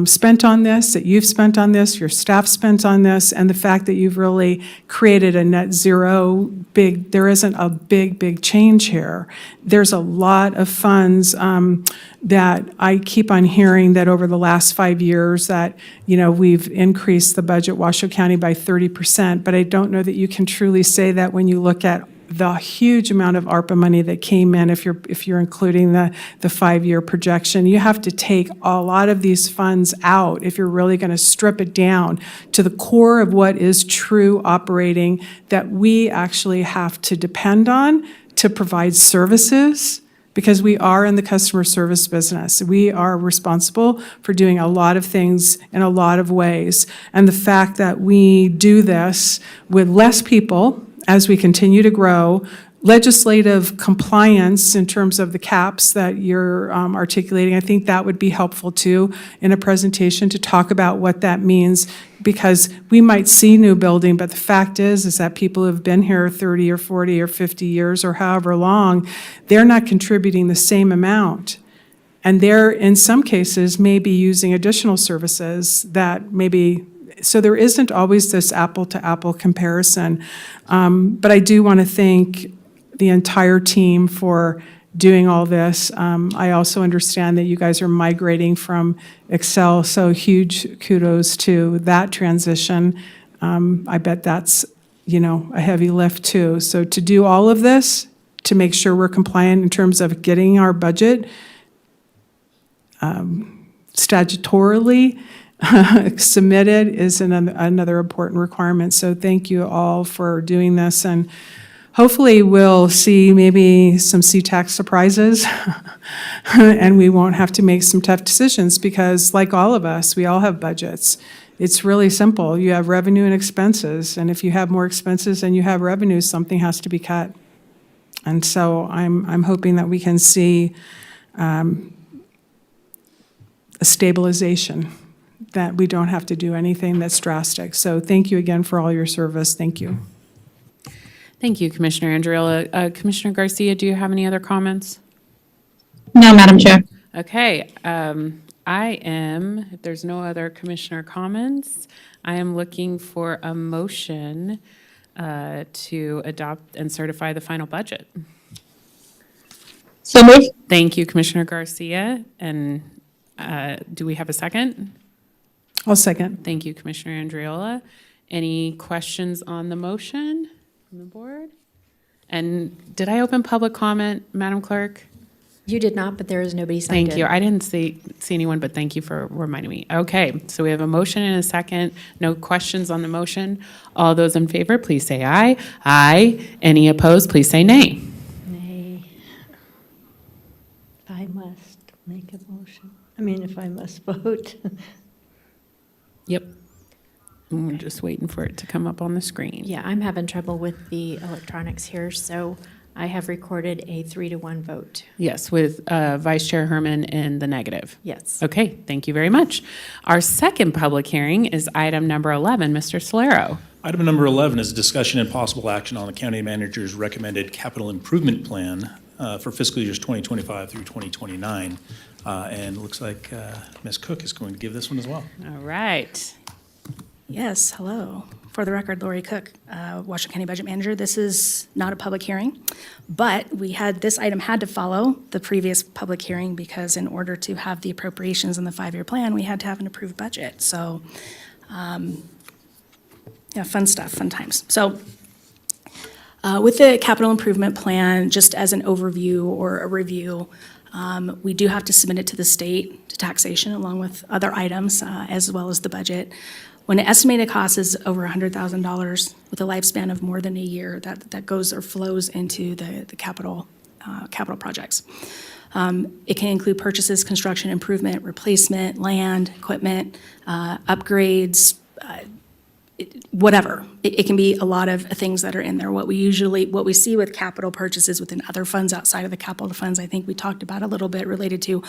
spent on this, that you've spent on this, your staff spent on this, and the fact that you've really created a net zero there isn't a big change here. There's a lot of funds that I keep on hearing that over the last 5 years that, we've increased the budget Washoe County by 30%, but I don't know that you can truly say that when you look at the huge amount of ARPA money that came in, if you're including the 5-year projection. You have to take a lot of these funds out if you're really going to strip it down to the core of what is true operating that we actually have to depend on to provide services, because we are in the customer service business. We are responsible for doing a lot of things in a lot of ways. And the fact that we do this with less people as we continue to grow, legislative compliance in terms of the caps that you're articulating, I think that would be helpful too in a presentation to talk about what that means, because we might see new building, but the fact is that people who've been here 30 or 40 or 50 years or however long, they're not contributing the same amount. And they're, in some cases, maybe using additional services that maybe. So there isn't always this apple-to-apple comparison. But I do want to thank the entire team for doing all this. I also understand that you guys are migrating from Excel, so huge kudos to that transition. I bet that's, a heavy lift too. So to do all of this, to make sure we're compliant in terms of getting our budget statutorily submitted is another important requirement. So thank you all for doing this, and hopefully we'll see maybe some CTAX surprises and we won't have to make some tough decisions, because like all of us, we all have budgets. It's really simple. You have revenue and expenses, and if you have more expenses than you have revenues, something has to be cut. And so I'm hoping that we can see a stabilization, that we don't have to do anything that's drastic. So thank you again for all your service. Thank you. Thank you, Commissioner Andriola. Commissioner Garcia, do you have any other comments? No, Madam Chair. Okay. If there's no other commissioner comments, I am looking for a motion to adopt and certify the final budget. So moved. Thank you, Commissioner Garcia. And do we have a second? I'll second. Thank you, Commissioner Andriola. Any questions on the motion from the board? And did I open public comment, Madam Clerk? You did not, but there is nobody signed in. Thank you. I didn't see anyone, but thank you for reminding me. Okay, so we have a motion and a second. No questions on the motion. All those in favor, please say aye. Aye. Any opposed, please say nay. Nay. If I must make a motion, if I must vote. Yep. We're just waiting for it to come up on the screen. Yeah, I'm having trouble with the electronics here, so I have recorded a 3-1 vote. Yes, with Vice Chair Herman in the negative. Yes. Okay, thank you very much. Our second public hearing is item number 11. Mr. Solero. Item number 11 is discussion and possible action on the county manager's recommended capital improvement plan for fiscal years 2025 through 2029. And it looks like Ms. Cook is going to give this one as well. All right. Yes, hello. For the record, Lori Cook, Washoe County Budget Manager. This is not a public hearing, but this item had to follow the previous public hearing because in order to have the appropriations in the 5-year plan, we had to have an approved budget. So, fun stuff, fun times. So, with the capital improvement plan, just as an overview or a review, we do have to submit it to the state, to taxation, along with other items, as well as the budget. When an estimated cost is over $100,000 with a lifespan of more than a year, that goes or flows into the capital projects. It can include purchases, construction, improvement, replacement, land, equipment, upgrades, whatever. It can be a lot of things that are in there. What we see with capital purchases within other funds outside of the capital funds, I think we talked about a little bit related to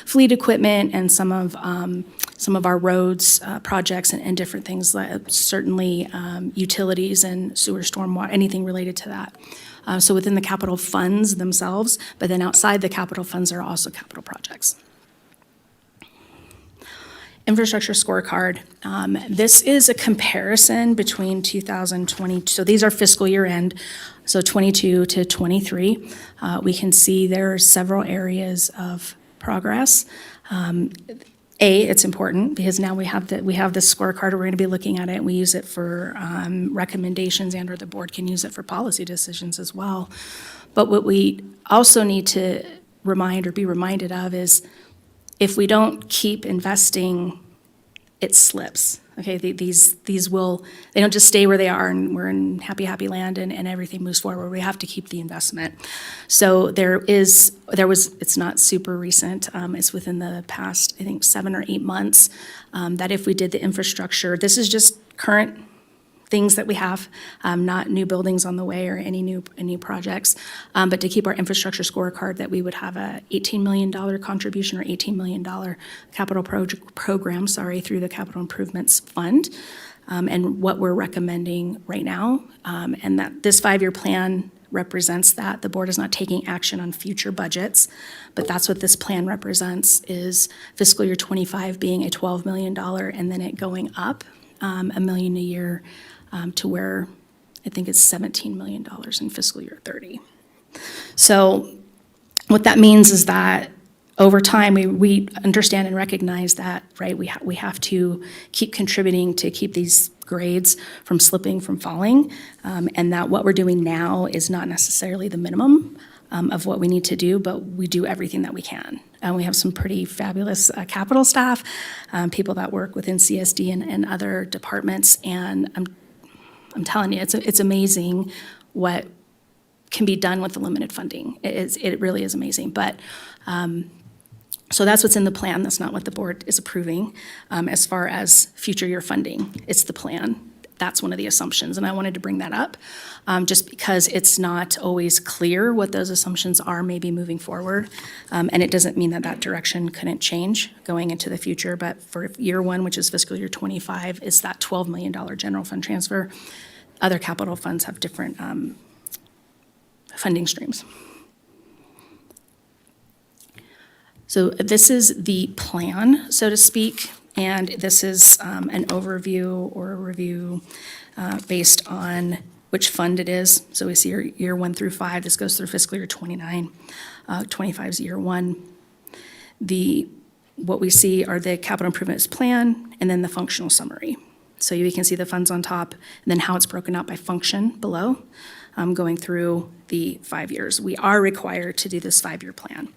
fleet equipment and some of our roads projects and different things, like certainly utilities and sewer, stormwater, anything related to that. So within the capital funds themselves, but then outside the capital funds are also capital projects. Infrastructure scorecard. This is a comparison between 2020, so these are fiscal year end, so 22 to 23. We can see there are several areas of progress. It's important because now we have this scorecard, we're gonna be looking at it, and we use it for recommendations and/or the board can use it for policy decisions as well. But what we also need to be reminded of is if we don't keep investing, it slips. Okay, they don't just stay where they are and we're in happy land and everything moves forward. We have to keep the investment. So it's not super recent, it's within the past, I think, 7 or 8 months, that if we did the infrastructure, this is just current things that we have, not new buildings on the way or any new projects, but to keep our infrastructure scorecard, that we would have a $18 million contribution or $18 million capital program, through the Capital Improvements Fund, and what we're recommending right now, and that this 5-year plan represents that. The board is not taking action on future budgets, but that's what this plan represents, is fiscal year 25 being a $12 million and then it going up $1 million a year, to where I think it's $17 million in fiscal year 30. So what that means is that over time, we understand and recognize that, right, we have to keep contributing to keep these grades from slipping, from falling, and that what we're doing now is not necessarily the minimum of what we need to do, but we do everything that we can. And we have some pretty fabulous capital staff, people that work within CSD and other departments, and I'm telling you, it's amazing what can be done with the limited funding. It really is amazing. But so that's what's in the plan. That's not what the board is approving as far as future year funding. It's the plan. That's one of the assumptions, and I wanted to bring that up just because it's not always clear what those assumptions are maybe moving forward, and it doesn't mean that direction couldn't change going into the future, but for year one, which is fiscal year 25, it's that $12 million general fund transfer. Other capital funds have different funding streams. So this is the plan, so to speak. And this is an overview or a review based on which fund it is. So we see year 1 through 5. This goes through fiscal year 29. 25 is year 1. What we see are the capital improvements plan and then the functional summary. So you can see the funds on top and then how it's broken out by function below, going through the 5 years. We are required to do this 5-year plan.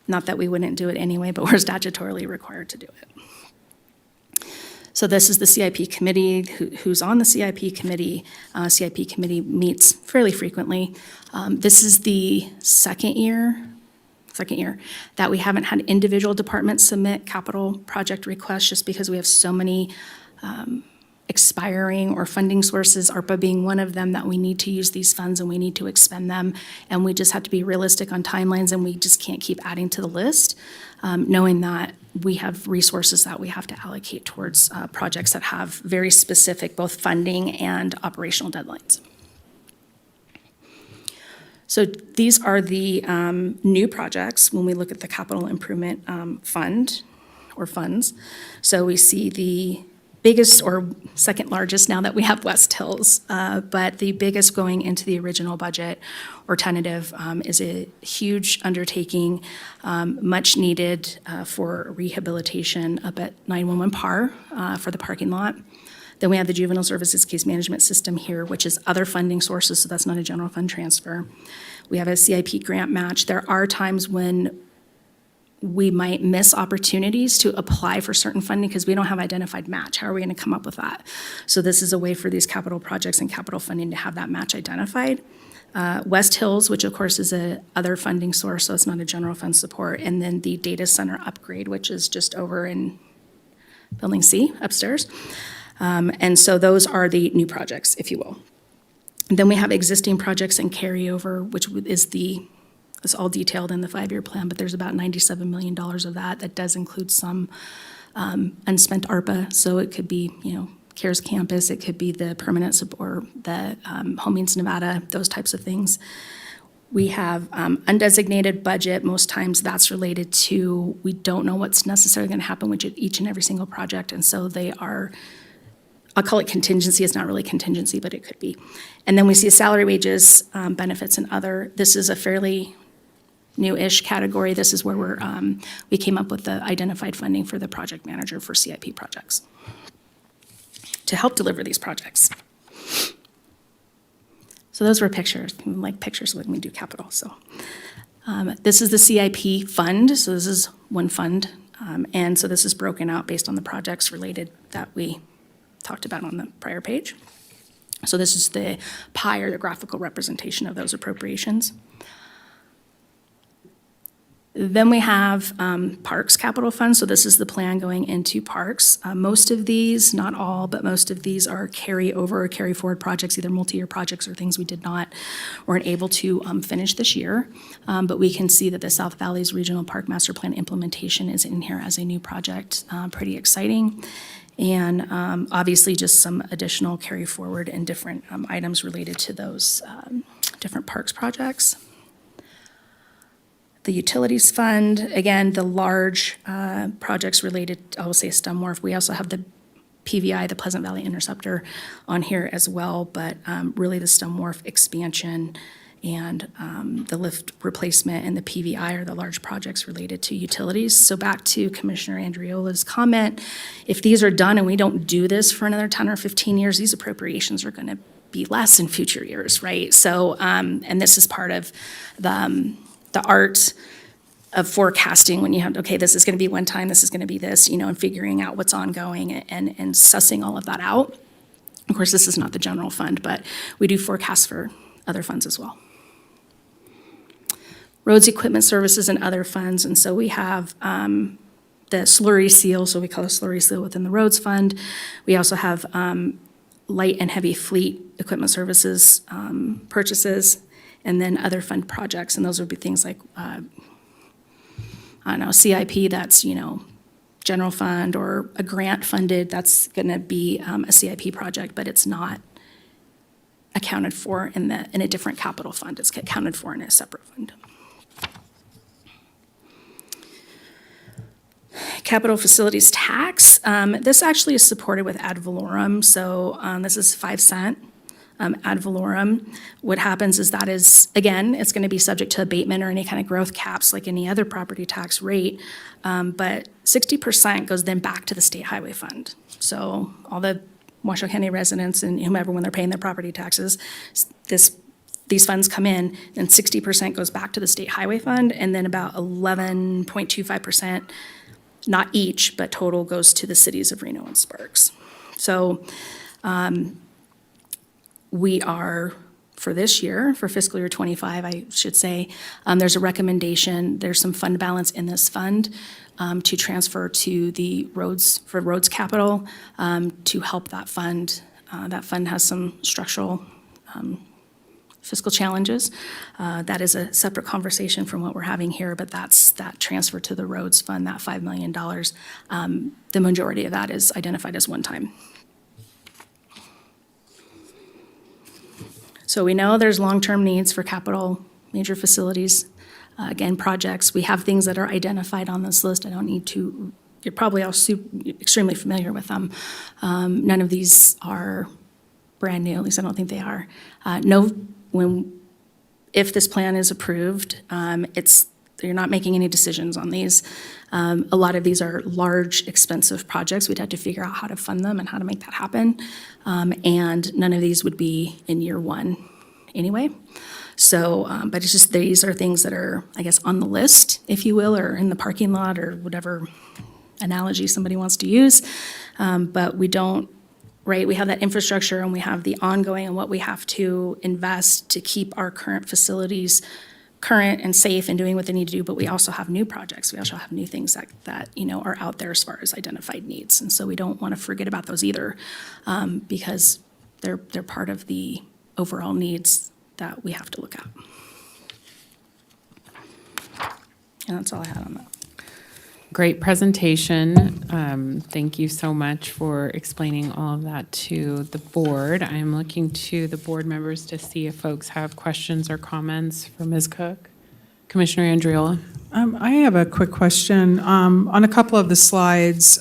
Not that we wouldn't do it anyway, but we're statutorily required to do it. So this is the CIP committee. Who's on the CIP committee? CIP committee meets fairly frequently. This is the second year that we haven't had individual departments submit capital project requests, just because we have so many expiring or funding sources, ARPA being one of them, that we need to use these funds and we need to expend them. And we just have to be realistic on timelines, and we just can't keep adding to the list, knowing that we have resources that we have to allocate towards projects that have very specific both funding and operational deadlines. So these are the new projects when we look at the capital improvement fund or funds. So we see the biggest or second largest now that we have West Hills, but the biggest going into the original budget or tentative is a huge undertaking, much needed for rehabilitation up at 911 PAR for the parking lot. Then we have the juvenile services case management system here, which is other funding sources, so that's not a general fund transfer. We have a CIP grant match. There are times when we might miss opportunities to apply for certain funding because we don't have identified match. How are we going to come up with that? So this is a way for these capital projects and capital funding to have that match identified. West Hills, which of course is a other funding source, so it's not a general fund support. And then the data center upgrade, which is just over in Building C upstairs. And so those are the new projects, if you will. Then we have existing projects and carryover, which is all detailed in the 5-year plan, but there's about $97 million of that. That does include some unspent ARPA, so it could be, CARES Campus, it could be the permanent support, the Home Means Nevada, those types of things. We have undesignated budget. Most times that's related to, we don't know what's necessarily going to happen with each and every single project, and so they are, I'll call it contingency. It's not really contingency, but it could be. And then we see salary, wages, benefits, and other. This is a fairly new-ish category. This is where we came up with the identified funding for the project manager for CIP projects to help deliver these projects. So those were pictures, like pictures when we do capital. So this is the CIP fund. So this is one fund. And so this is broken out based on the projects related that we talked about on the prior page. So this is the pie or the graphical representation of those appropriations. Then we have Parks Capital Fund, so this is the plan going into Parks. Most of these, not all, but most of these are carryover or carry forward projects, either multi-year projects or things we weren't able to finish this year. But we can see that the South Valley's Regional Park Master Plan implementation is in here as a new project, pretty exciting. And obviously just some additional carry forward and different items related to those different parks projects. The Utilities Fund, again, the large projects related, I will say Stem Wharf. We also have the PVI, the Pleasant Valley Interceptor, on here as well, but really the Stem Wharf expansion and the lift replacement and the PVI are the large projects related to utilities. So back to Commissioner Andriola's comment, if these are done and we don't do this for another 10 or 15 years, these appropriations are going to be less in future years, right? So, and this is part of the art of forecasting when you have, okay, this is going to be one time, this is going to be this, and figuring out what's ongoing and sussing all of that out. Of course, this is not the general fund, but we do forecast for other funds as well. Roads, equipment, services, and other funds. And so we have the slurry seal, so we call it slurry seal within the roads fund. We also have light and heavy fleet equipment services purchases, and then other fund projects. And those would be things like, I don't know, CIP, that's, general fund, or a grant funded, that's going to be a CIP project, but it's not accounted for in a different capital fund. It's accounted for in a separate fund. Capital facilities tax. This actually is supported with ad valorem. So this is 5 cent ad valorem. What happens is that is, again, it's going to be subject to abatement or any kind of growth caps like any other property tax rate. But 60% goes then back to the state highway fund. So all the Washoe County residents and whomever, when they're paying their property taxes, these funds come in, and 60% goes back to the state highway fund, and then about 11.25%, not each, but total, goes to the cities of Reno and Sparks. So we are, for this year, for fiscal year 25, I should say, there's a recommendation, there's some fund balance in this fund to transfer to the roads, for roads capital, to help that fund. That fund has some structural fiscal challenges. That is a separate conversation from what we're having here, but that's that transfer to the roads fund, that $5 million. The majority of that is identified as one time. So we know there's long-term needs for capital, major facilities, again, projects. We have things that are identified on this list. I don't need to, you're probably all extremely familiar with them. None of these are brand new, at least I don't think they are. If this plan is approved, you're not making any decisions on these. A lot of these are large, expensive projects. We'd have to figure out how to fund them and how to make that happen. And none of these would be in year one anyway. So, but it's just, these are things that are, I guess, on the list, if you will, or in the parking lot, or whatever analogy somebody wants to use. But we don't, right, we have that infrastructure and we have the ongoing and what we have to invest to keep our current facilities current and safe and doing what they need to do, but we also have new projects. We also have new things that are out there as far as identified needs. And so we don't want to forget about those either, because they're part of the overall needs that we have to look at. And that's all I had on that. Great presentation. Thank you so much for explaining all of that to the board. I'm looking to the board members to see if folks have questions or comments for Ms. Cook. Commissioner Andriola. I have a quick question. On a couple of the slides,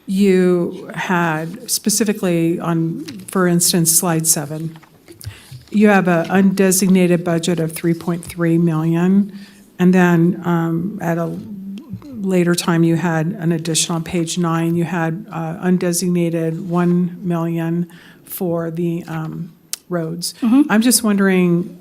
you had specifically on, for instance, slide 7, you have an undesignated budget of 3.3 million, and then at a later time, you had an additional, on page 9, you had undesignated 1 million for the roads. I'm just wondering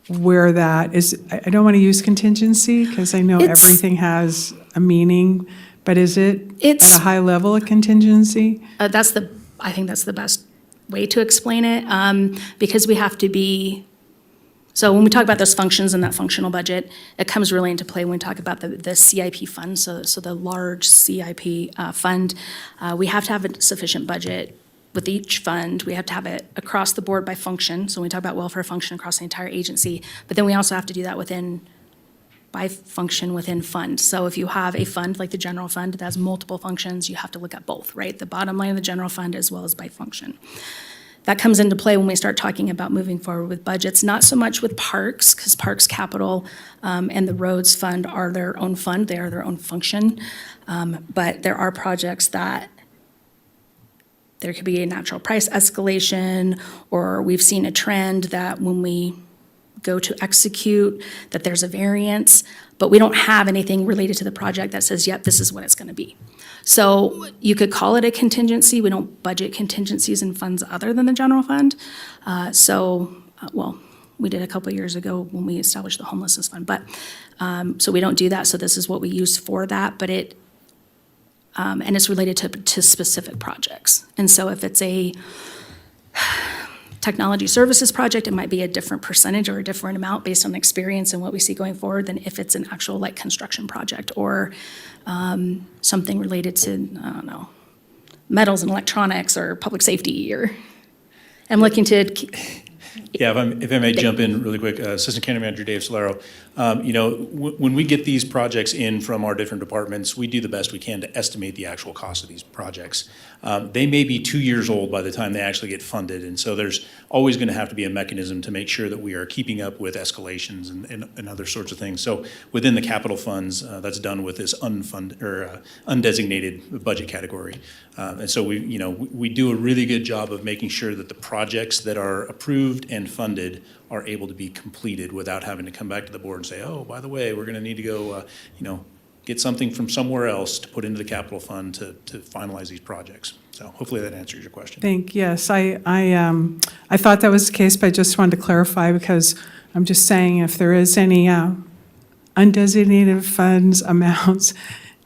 where that is. I don't want to use contingency because I know everything has a meaning, but is it at a high level of contingency? I think that's the best way to explain it, because we have to be. So when we talk about those functions and that functional budget, it comes really into play when we talk about the CIP fund, so the large CIP fund. We have to have a sufficient budget with each fund. We have to have it across the board by function, so when we talk about welfare function across the entire agency, but then we also have to do that by function within fund. So if you have a fund like the general fund that has multiple functions, you have to look at both, right? The bottom line of the general fund as well as by function. That comes into play when we start talking about moving forward with budgets, not so much with parks, because parks capital and the roads fund are their own fund, they are their own function. But there are projects that there could be a natural price escalation, or we've seen a trend that when we go to execute, that there's a variance, but we don't have anything related to the project that says, yep, this is what it's going to be. So you could call it a contingency. We don't budget contingencies in funds other than the general fund. We did a couple of years ago when we established the homelessness fund, but so we don't do that. So this is what we use for that, but and it's related to specific projects. And so if it's a technology services project, it might be a different percentage or a different amount based on experience and what we see going forward than if it's an actual like construction project or something related to, I don't know, metals and electronics or public safety, or I'm looking to. Yeah, if I may jump in really quick, Assistant County Manager Dave Solero. When we get these projects in from our different departments, we do the best we can to estimate the actual cost of these projects. They may be 2 years old by the time they actually get funded, and so there's always going to have to be a mechanism to make sure that we are keeping up with escalations and other sorts of things. So within the capital funds, that's done with this unfunded or undesignated budget category. And so we do a really good job of making sure that the projects that are approved and funded are able to be completed without having to come back to the board and say, oh, by the way, we're going to need to go, get something from somewhere else to put into the capital fund to finalize these projects. So hopefully that answers your question. Yes, I thought that was the case, but I just wanted to clarify because I'm just saying if there is any undesignated funds amounts,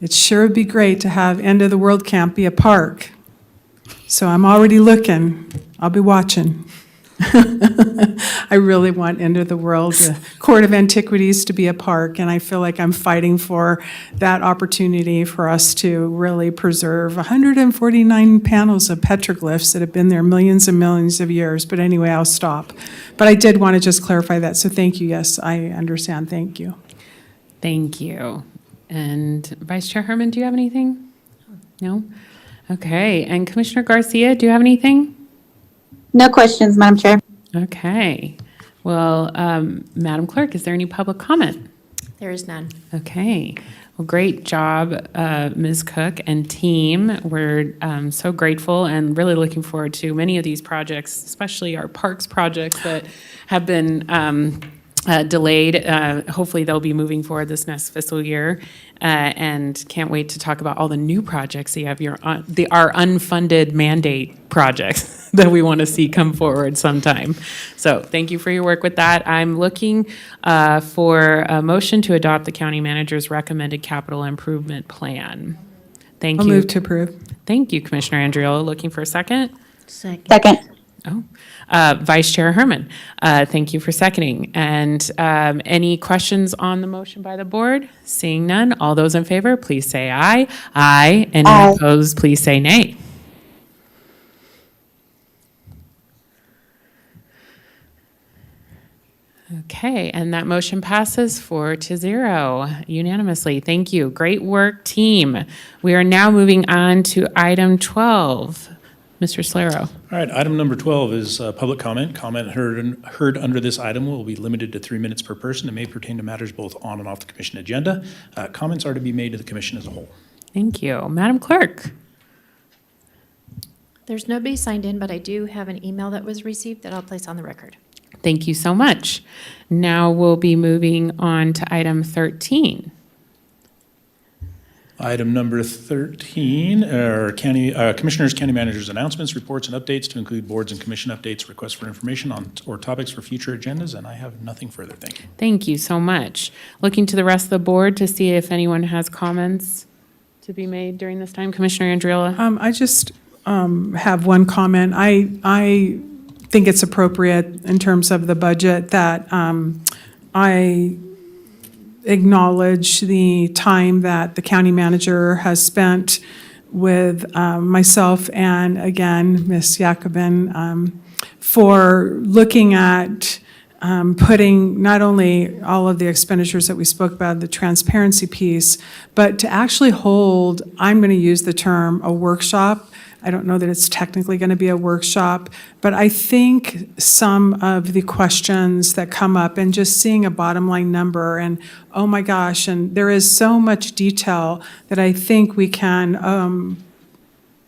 it sure would be great to have End of the World Camp be a park. So I'm already looking. I'll be watching. I really want End of the World, Court of Antiquities to be a park, and I feel like I'm fighting for that opportunity for us to really preserve 149 panels of petroglyphs that have been there millions and millions of years. But anyway, I'll stop. But I did want to just clarify that, so thank you. Yes, I understand. Thank you. Thank you. And Vice Chair Herman, do you have anything? No? Okay. And Commissioner Garcia, do you have anything? No questions, Madam Chair. Okay. Well, Madam Clerk, is there any public comment? There is none. Okay. Well, great job, Ms. Cook and team. We're so grateful and really looking forward to many of these projects, especially our parks projects that have been delayed. Hopefully they'll be moving forward this next fiscal year, and can't wait to talk about all the new projects that you have, our unfunded mandate projects that we want to see come forward sometime. So thank you for your work with that. I'm looking for a motion to adopt the county manager's recommended capital improvement plan. Thank you. I'll move to approve. Thank you, Commissioner Andriola. Looking for a second? Second. Vice Chair Herman, thank you for seconding. And any questions on the motion by the board? Seeing none, all those in favor, please say aye. Aye. Any opposed, please say nay. Okay, and that motion passes 4-0 unanimously. Thank you. Great work, team. We are now moving on to item 12. Mr. Solero. All right, item number 12 is public comment. Comment heard under this item will be limited to 3 minutes per person and may pertain to matters both on and off the commission agenda. Comments are to be made to the commission as a whole. Thank you. Madam Clerk. There's nobody signed in, but I do have an email that was received that I'll place on the record. Thank you so much. Now we'll be moving on to item 13. Item number 13 are Commissioners, County Managers' announcements, reports, and updates to include boards and commission updates, requests for information on or topics for future agendas, and I have nothing further. Thank you. Thank you so much. Looking to the rest of the board to see if anyone has comments to be made during this time. Commissioner Andriola? I just have one comment. I think it's appropriate in terms of the budget that I acknowledge the time that the county manager has spent with myself and, again, Ms. Jacobin, for looking at putting not only all of the expenditures that we spoke about, the transparency piece, but to actually hold, I'm going to use the term, a workshop. I don't know that it's technically going to be a workshop, but I think some of the questions that come up and just seeing a bottom line number and, oh my gosh, and there is so much detail that I think we can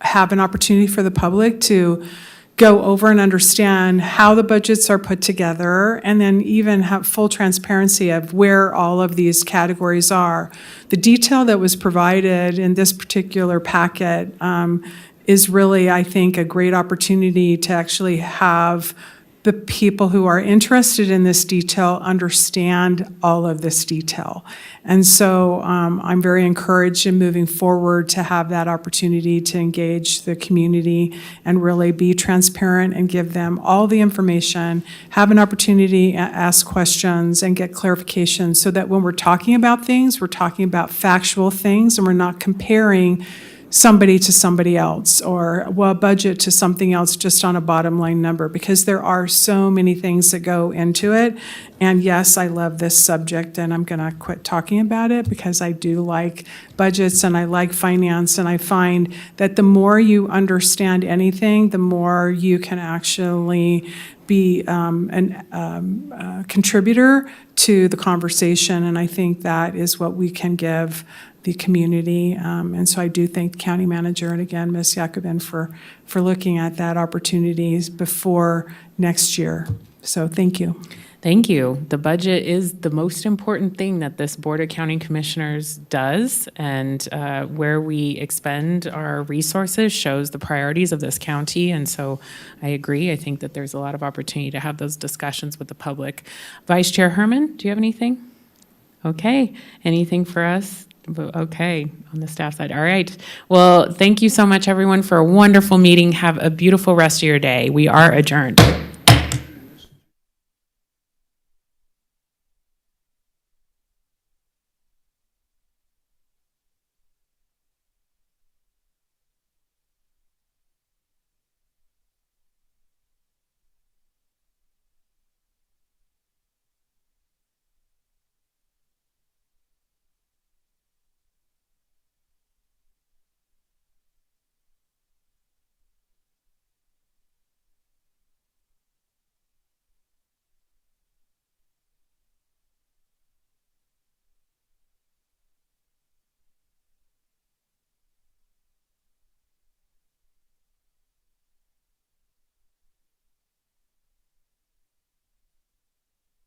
have an opportunity for the public to go over and understand how the budgets are put together, and then even have full transparency of where all of these categories are. The detail that was provided in this particular packet is really, I think, a great opportunity to actually have the people who are interested in this detail understand all of this detail. And so I'm very encouraged in moving forward to have that opportunity to engage the community and really be transparent and give them all the information, have an opportunity to ask questions and get clarification so that when we're talking about things, we're talking about factual things and we're not comparing somebody to somebody else or a budget to something else just on a bottom line number, because there are so many things that go into it. And yes, I love this subject and I'm going to quit talking about it because I do like budgets and I like finance, and I find that the more you understand anything, the more you can actually be a contributor to the conversation, and I think that is what we can give the community. And so I do thank the county manager and again, Ms. Jacobin for looking at that opportunities before next year. So thank you. Thank you. The budget is the most important thing that this Board of County Commissioners does, and where we expend our resources shows the priorities of this county, and so I agree. I think that there's a lot of opportunity to have those discussions with the public. Vice Chair Herman, do you have anything? Okay. Anything for us? Okay, on the staff side. All right. Well, thank you so much, everyone, for a wonderful meeting. Have a beautiful rest of your day. We are adjourned.